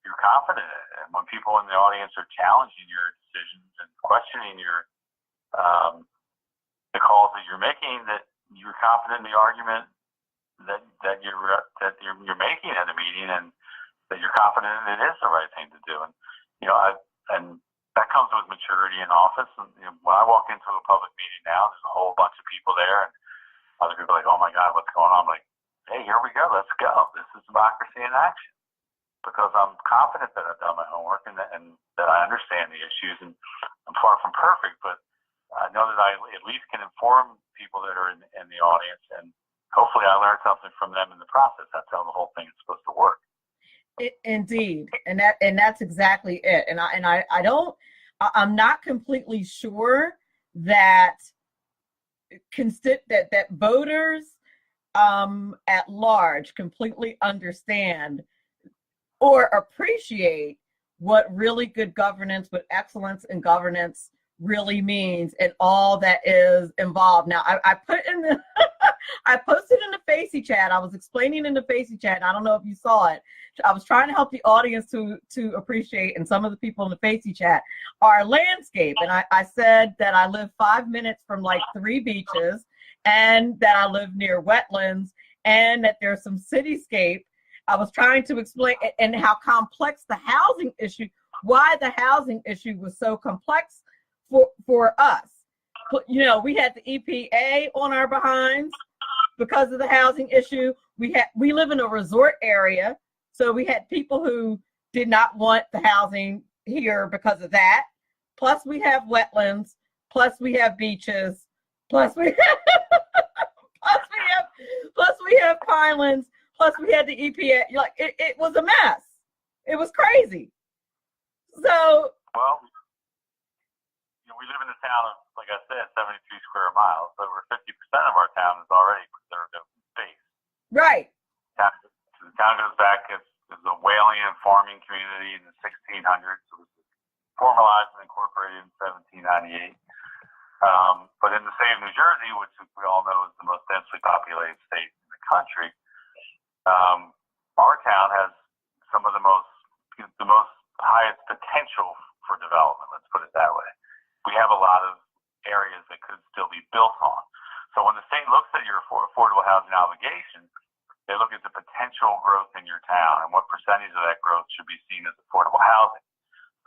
you're confident in it. And when people in the audience are challenging your decisions and questioning your the calls that you're making, that you're confident in the argument that you're making at a meeting, and that you're confident it is the right thing to do. And you know, and that comes with maturity in office. And you know, when I walk into a public meeting now, there's a whole bunch of people there, and other people are like, "Oh my God, what's going on?" I'm like, "Hey, here we go. Let's go. This is democracy in action." Because I'm confident that I've done my homework and that I understand the issues, and I'm far from perfect, but I know that I at least can inform people that are in the audience, and hopefully I learned something from them in the process. That's how the whole thing is supposed to work. Indeed, and that's exactly it. And I'm not completely sure that that voters at large completely understand or appreciate what really good governance, what excellence in governance really means, and all that is involved. Now, I put in the I posted in the Facey chat. I was explaining in the Facey chat, and I don't know if you saw it. I was trying to help the audience to appreciate, and some of the people in the Facey chat, our landscape. And I said that I live 5 minutes from like 3 beaches, and that I live near wetlands, and that there's some cityscape. I was trying to explain and how complex the housing issue, why the housing issue was so complex for us. You know, we had the EPA on our behinds because of the housing issue. We live in a resort area, so we had people who did not want the housing here because of that. Plus we have wetlands, plus we have beaches, plus we have pinelands, plus we had the EPA. Like it was a mess. It was crazy. So well, we live in a town of, like I said, 73 square miles. So over 50% of our town is already preserved open space. Right. The town goes back as a whaling and farming community in the 1600s. It was formalized and incorporated in 1798. But in the state of New Jersey, which we all know is the most densely populated state in the country, our town has some of the most the most highest potential for development. Let's put it that way. We have a lot of areas that could still be built on. So when the state looks at your affordable housing obligation, they look at the potential growth in your town and what percentage of that growth should be seen as affordable housing.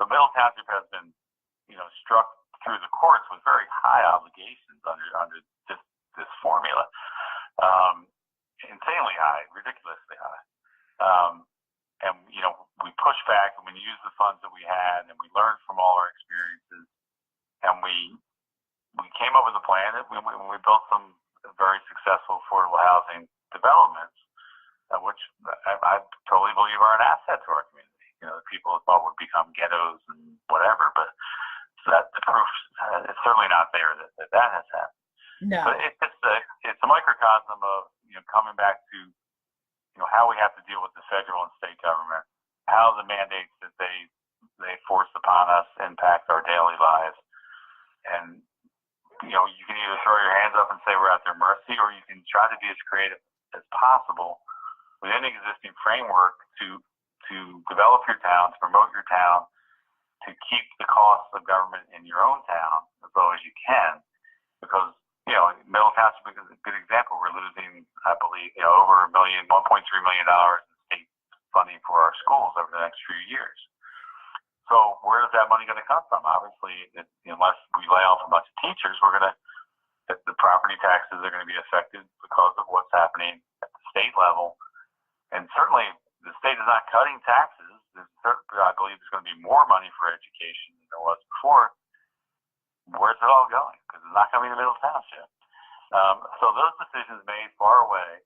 So Middle Township has been, struck through the courts with very high obligations under this formula. Insanely high, ridiculously high. And we pushed back and we used the funds that we had and we learned from all our experiences, and we came up with a plan that we built some very successful affordable housing developments, which I totally believe are an asset to our community. People thought would become ghettos and whatever, but that the proof is certainly not there that has happened. No. But it's a microcosm of coming back to how we have to deal with the federal and state government, how the mandates that they force upon us impact our daily lives, and you can either throw your hands up and say we're at their mercy, or you can try to be as creative as possible within the existing framework to develop your town, to promote your town, to keep the costs of government in your own town as low as you can, because Middle Township is a good example. We're losing, I believe, over $1.3 million in state funding for our schools over the next few years. So where is that money going to come from? Obviously, unless we lay off a bunch of teachers, the property taxes are going to be affected because of what's happening at the state level. And certainly, the state is not cutting taxes. I believe there's going to be more money for education than there was before. Where's it all going? Because it's not coming to Middle Township. So those decisions made far away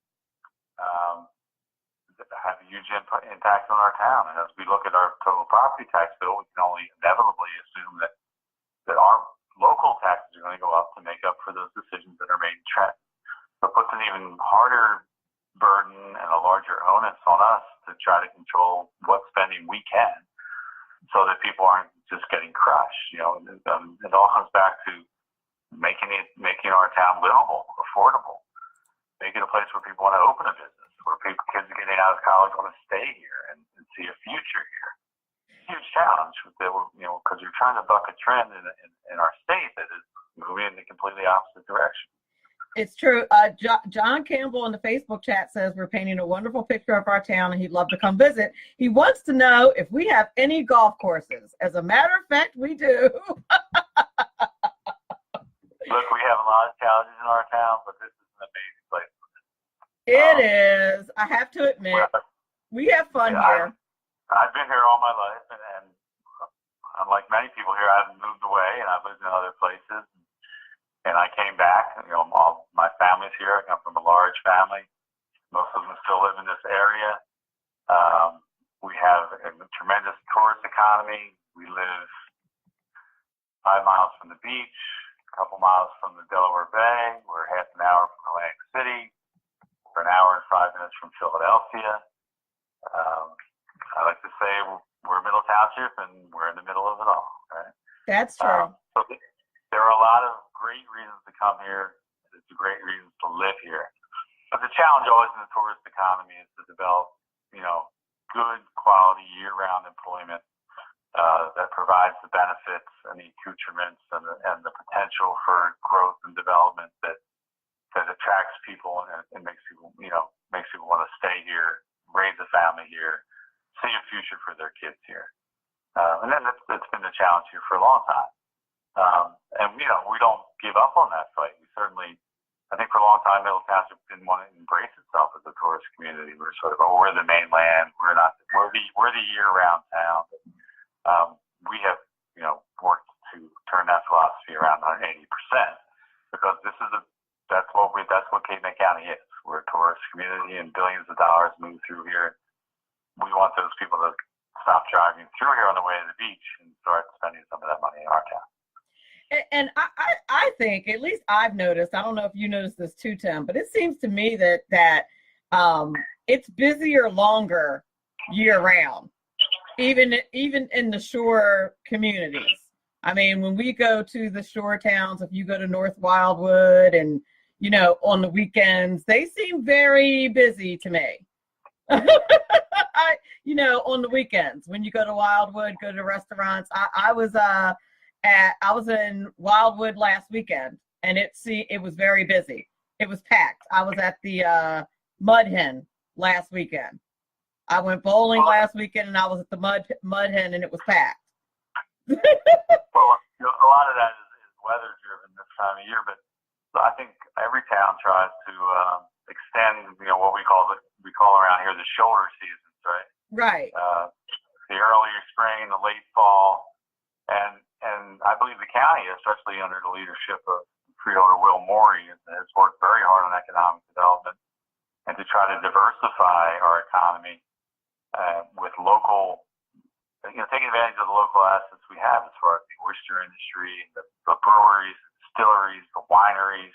have a huge impact on our town. And as we look at our total property tax bill, we can only inevitably assume that our local taxes are going to go up to make up for those decisions that are made in Trenton. So it puts an even harder burden and a larger onus on us to try to control what spending we can, so that people aren't just getting crushed. It all comes back to making our town livable, affordable, making a place where people want to open a business, where kids are getting out of college want to stay here and see a future here. Huge challenge, because you're trying to buck a trend in our state that is moving in the completely opposite direction. It's true. John Campbell in the Facebook chat says we're painting a wonderful picture of our town and he'd love to come visit. He wants to know if we have any golf courses. As a matter of fact, we do. Look, we have a lot of challenges in our town, but this is an amazing place. It is. I have to admit, we have fun here. I've been here all my life, and unlike many people here, I've moved away and I've lived in other places. And I came back, all my family's here. I come from a large family. Most of them still live in this area. We have a tremendous tourist economy. We live 5 miles from the beach, a couple miles from the Delaware Bay. We're half an hour from Atlantic City. We're an hour and 5 minutes from Philadelphia. I like to say we're Middle Township, and we're in the middle of it all, right? That's true. So there are a lot of great reasons to come here. It's a great reason to live here. But the challenge always in the tourist economy is to develop, good quality year-round employment that provides the benefits and the accoutrements and the potential for growth and development that attracts people and makes people want to stay here, raise a family here, see a future for their kids here. And then that's been the challenge here for a long time. And we don't give up on that fight. We certainly, I think for a long time, Middle Township didn't want to embrace itself as a tourist community. We're sort of, we're the mainland. We're the year-round town. We have, worked to turn that philosophy around 180%, because that's what Cape May County is. We're a tourist community, and billions of dollars move through here. We want those people to stop driving through here on the way to the beach and start spending some of that money in our town. And I think, at least I've noticed, I don't know if you noticed this too, Tim, but it seems to me that it's busier longer year round, even in the shore communities. I mean, when we go to the shore towns, if you go to North Wildwood and, on the weekends, they seem very busy to me. On the weekends when you go to Wildwood, go to restaurants. I was in Wildwood last weekend, and it was very busy. It was packed. I was at the Mud Hen last weekend. I went bowling last weekend, and I was at the Mud Hen, and it was packed. Well, a lot of that is weather driven this time of year, but I think every town tries to extend, what we call around here the shoulder seasons, right? Right. The early spring, the late fall, and I believe the county, especially under the leadership of Freeholder Will Morey, has worked very hard on economic development and to try to diversify our economy with local, taking advantage of the local assets we have as far as the oyster industry, the breweries, the distilleries, the wineries.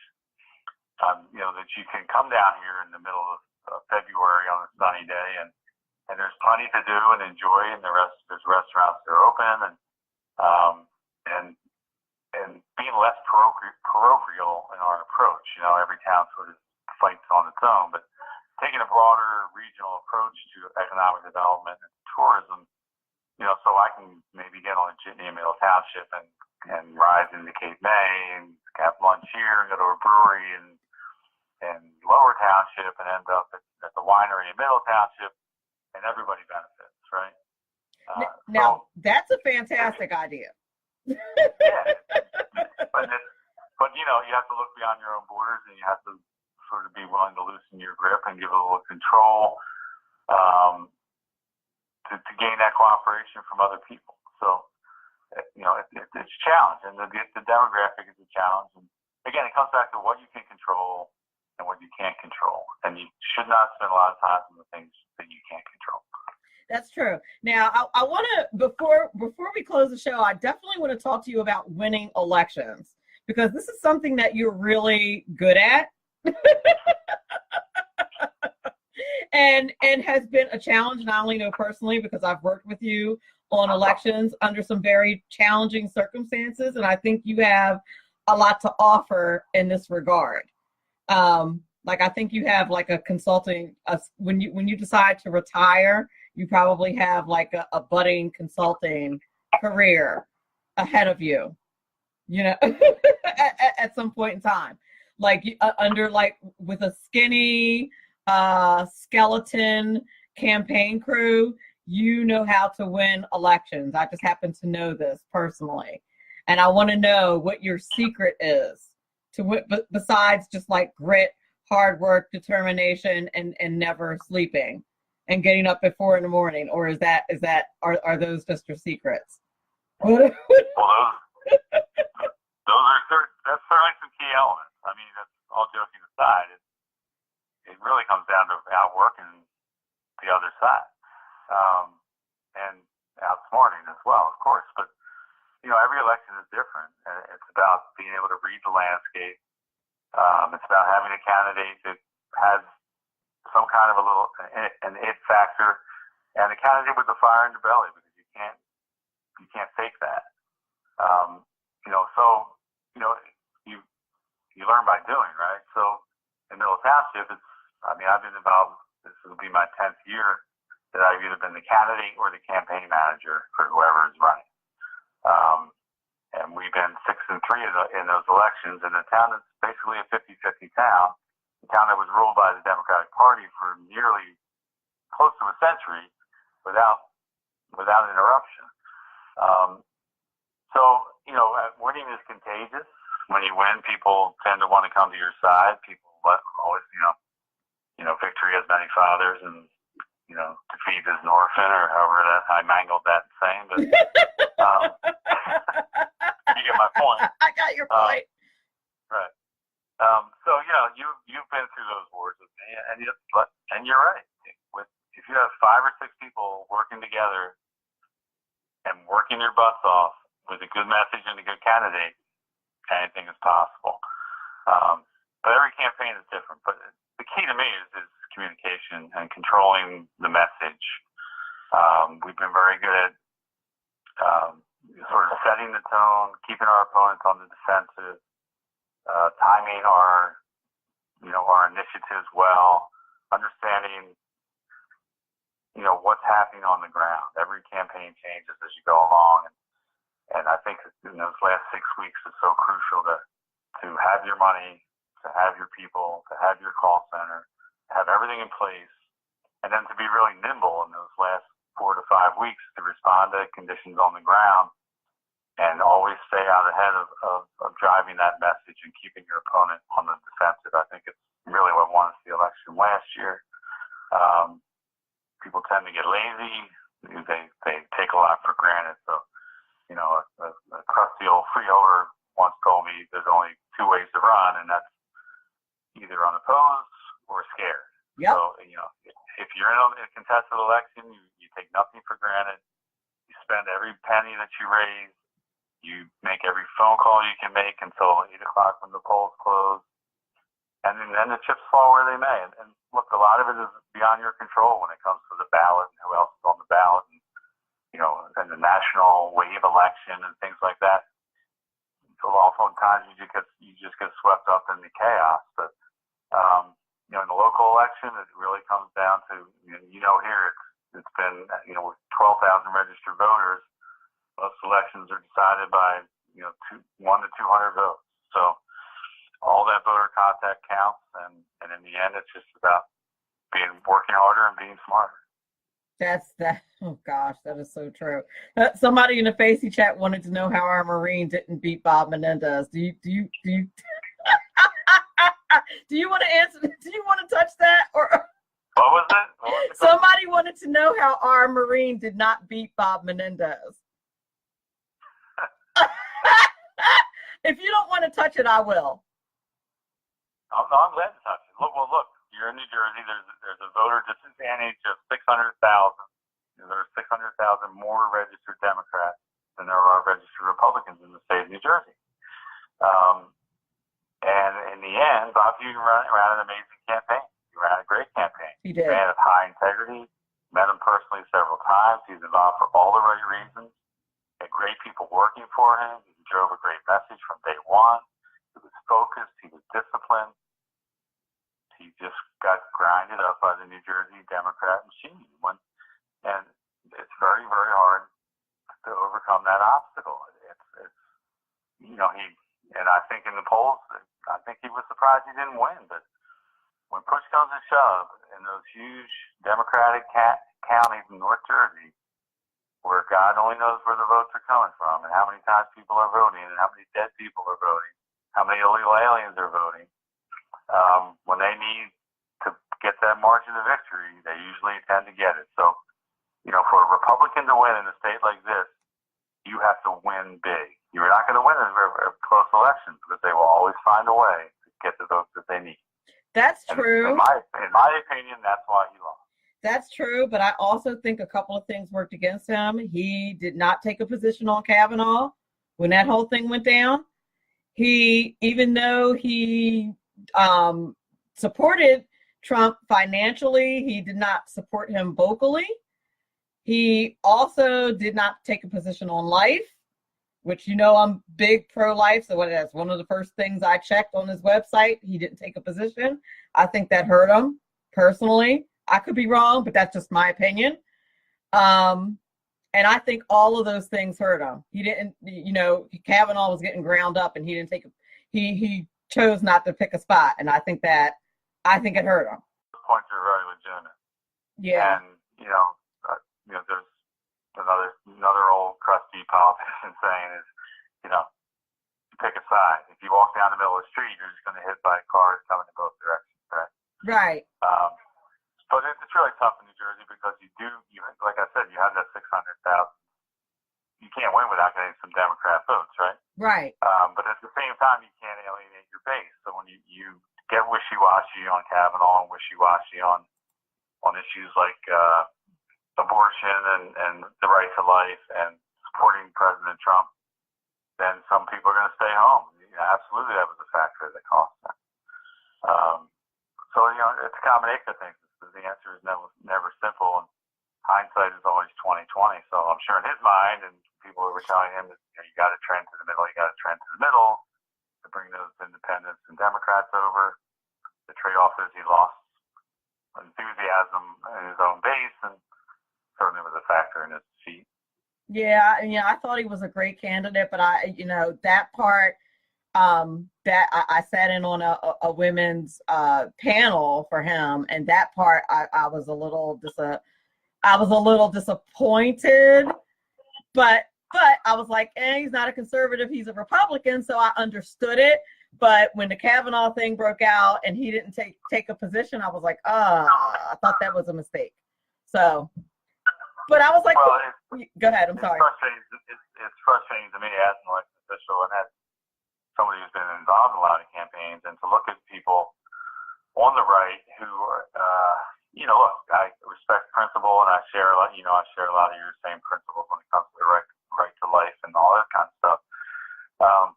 That you can come down here in the middle of February on a sunny day, and there's plenty to do and enjoy, and there's restaurants that are open, and being less parochial in our approach. Every town sort of fights on its own, but taking a broader regional approach to economic development and tourism, so I can maybe get on a jitney in Middle Township and ride into Cape May and have lunch here and go to a brewery in Lower Township and end up at the winery in Middle Township, and everybody benefits, right? Now, that's a fantastic idea. Yeah, but you have to look beyond your own borders, and you have to sort of be willing to loosen your grip and give a little control to gain that cooperation from other people. So, it's a challenge, and the demographic is a challenge. And again, it comes back to what you can control and what you can't control, and you should not spend a lot of time on the things that you can't control. That's true. Now, I want to, before we close the show, I definitely want to talk to you about winning elections, because this is something that you're really good at. and has been a challenge, not only personally, because I've worked with you on elections under some very challenging circumstances, and I think you have a lot to offer in this regard. I think you have like a consulting, when you decide to retire, you probably have like a budding consulting career ahead of you, at some point in time, with a skinny skeleton campaign crew, you know how to win elections. I just happen to know this personally, and I want to know what your secret is to win, besides just like grit, hard work, determination, and never sleeping and getting up at 4 a.m. Or are those just your secrets? Well, that's certainly some key elements. I mean, that's all joking aside. It really comes down to outworking the other side, and outsmarting as well, of course. But every election is different, and it's about being able to read the landscape. It's about having a candidate that has some kind of an it factor, and a candidate with the fire in the belly, because you can't fake that. You learn by doing, right? So in Middle Township, I've been involved. This will be my 10th year that I've either been the candidate or the campaign manager for whoever is running. And we've been 6-3 in those elections, and the town is basically a 50-50 town. A town that was ruled by the Democratic Party for nearly close to a century without interruption. Winning is contagious. When you win, people tend to want to come to your side. People always, victory has many fathers, and defeat is an orphan, or however that I mangled that saying. But you get my point. I got your point. Right. You've been through those wars with me, and you're right. If you have 5 or 6 people working together and working your butts off with a good message and a good candidate, anything is possible. But every campaign is different. But the key to me is communication and controlling the message. We've been very good at sort of setting the tone, keeping our opponents on the defensive, timing our initiatives well, understanding what's happening on the ground. Every campaign changes as you go along, and I think in those last 6 weeks is so crucial to have your money, to have your people, to have your call center, have everything in place, and then to be really nimble in those last 4 to 5 weeks to respond to conditions on the ground, and always stay out ahead of driving that message and keeping your opponent on the defensive. I think it's really what won us the election last year. People tend to get lazy. They take a lot for granted. So, a crusty old freeholder once told me there's only 2 ways to run, and that's either unopposed or scared. Yep. So, if you're in a contested election, you take nothing for granted. You spend every penny that you raise. You make every phone call you can make until 8 o'clock when the polls close. And then the chips fall where they may. And look, a lot of it is beyond your control when it comes to the ballot and who else is on the ballot and, and the national wave election and things like that. So oftentimes you just get swept up in the chaos. But, in the local election, it really comes down to, here it's been, with 12,000 registered voters, most elections are decided by, 1 to 200 votes. So all that voter contact counts, and in the end, it's just about working harder and being smarter. Oh gosh, that is so true. Somebody in the Facey chat wanted to know how our Marine didn't beat Bob Menendez. Do you do you want to answer? Do you want to touch that? Or what was it? Somebody wanted to know how our Marine did not beat Bob Menendez. If you don't want to touch it, I will. I'm glad to touch it. Look, you're in New Jersey. There's a voter disadvantage of 600,000. There are 600,000 more registered Democrats than there are registered Republicans in the state of New Jersey. And in the end, Bob Hughes ran an amazing campaign. He ran a great campaign. He did. He ran with high integrity. Met him personally several times. He's involved for all the right reasons. Had great people working for him. He drove a great message from day one. He was focused. He was disciplined. He just got grinded up by the New Jersey Democrat machine. And it's very, very hard to overcome that obstacle. And I think in the polls, I think he was surprised he didn't win. But when push comes to shove in those huge Democratic counties in North Jersey, where God only knows where the votes are coming from and how many times people are voting and how many dead people are voting, how many illegal aliens are voting, when they need to get that margin of victory, they usually tend to get it. So, for a Republican to win in a state like this, you have to win big. You're not going to win in close elections, but they will always find a way to get the votes that they need. That's true. In my opinion, that's why he lost. That's true, but I also think a couple of things worked against him. He did not take a position on Kavanaugh when that whole thing went down. Even though he supported Trump financially, he did not support him vocally. He also did not take a position on life, which, I'm big pro-life. So that's one of the first things I checked on his website. He didn't take a position. I think that hurt him personally. I could be wrong, but that's just my opinion. And I think all of those things hurt him. He didn't, Kavanaugh was getting ground up and he didn't he chose not to pick a spot. And I think it hurt him. Those points are very legitimate. Yeah. And, there's another old crusty politician saying is, pick a side. If you walk down the middle of the street, you're just going to hit by cars coming in both directions, right? Right. But it's really tough in New Jersey because like I said, you have that 600,000. You can't win without getting some Democrat votes, right? Right. But at the same time, you can't alienate your base. So when you get wishy-washy on Kavanaugh and wishy-washy on issues like abortion and the right to life and supporting President Trump, then some people are going to stay home. Absolutely, that was a factor that cost them. So it's a combination of things. The answer is never simple, and hindsight is always 20/20. So I'm sure in his mind, and people were telling him that you got to trend to the middle. You got to trend to the middle to bring those independents and Democrats over. The trade-off is he lost enthusiasm in his own base, and Yeah, and I thought he was a great candidate, but that part, that I sat in on a women's panel for him, and that part I was a little disappointed, but I was like, he's not a conservative, he's a Republican, so I understood it. But when the Kavanaugh thing broke out and he didn't take a position, I was like, I thought that was a mistake. So, but I was like, well, go ahead. I'm sorry. It's frustrating to me as an elected official and as somebody who's been involved in a lot of campaigns, and to look at people on the right who are, look, I respect principle, and I share a lot of your same principles when it comes to the right to life and all that kind of stuff.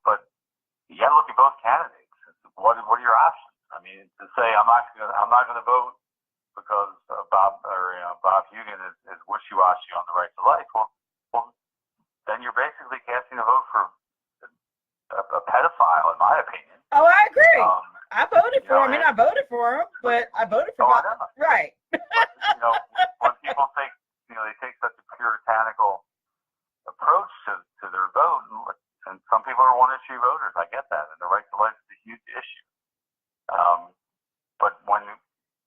But you got to look at both candidates. What are your options? I mean, to say I'm not going to vote because Bob Hugan is wishy-washy on the right to life. Well, then you're basically casting a vote for a pedophile, in my opinion. Oh, I agree. I voted for him. I mean, I voted for him, but I voted for Bob. Right. But, when people think, they take such a puritanical approach to their vote, and some people are one-issue voters. I get that, and the right to life is a huge issue. But when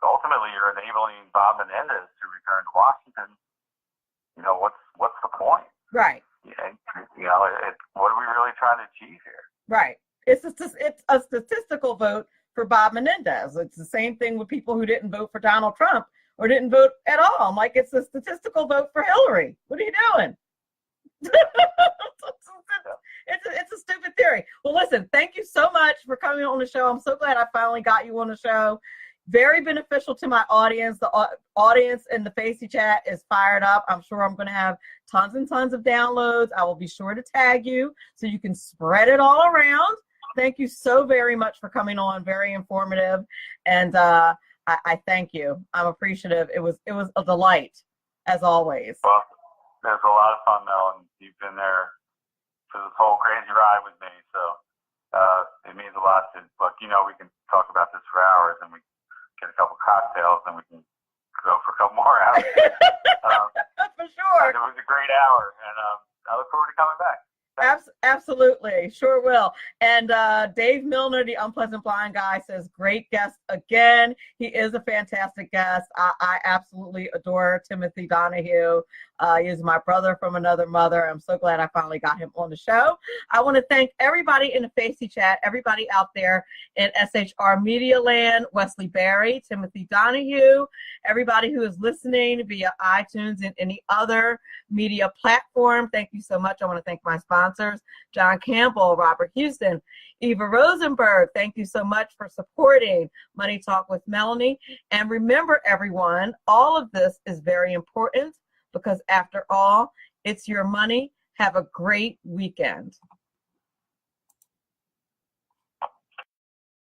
ultimately you're enabling Bob Menendez to return to Washington, what's the point? Right. What are we really trying to achieve here? Right. It's a statistical vote for Bob Menendez. It's the same thing with people who didn't vote for Donald Trump or didn't vote at all. I'm like, it's a statistical vote for Hillary. What are you doing? It's a stupid theory. Well, listen, thank you so much for coming on the show. I'm so glad I finally got you on the show. Very beneficial to my audience. The audience in the Facey chat is fired up. I'm sure I'm going to have tons and tons of downloads. I will be sure to tag you so you can spread it all around. Thank you so very much for coming on. Very informative. And I thank you. I'm appreciative. It was a delight, as always. Well, there's a lot of fun, Mel, and you've been there for this whole crazy ride with me. So it means a lot to look. We can talk about this for hours, and we get a couple cocktails, and we can go for a couple more hours. For sure. It was a great hour, and I look forward to coming back. Absolutely. Sure will. And Dave Milner, the Unpleasant Blind Guy, says, great guest again. He is a fantastic guest. I absolutely adore Timothy Donohue. He is my brother from another mother. I'm so glad I finally got him on the show. I want to thank everybody in the Facey chat, everybody out there in SHR Media Land, Wesley Berry, Timothy Donohue, everybody who is listening via iTunes and any other media platform. Thank you so much. I want to thank my sponsors, John Campbell, Robert Houston, Eva Rosenberg. Thank you so much for supporting Money Talk with Melanie. And remember, everyone, all of this is very important because after all, it's your money. Have a great weekend.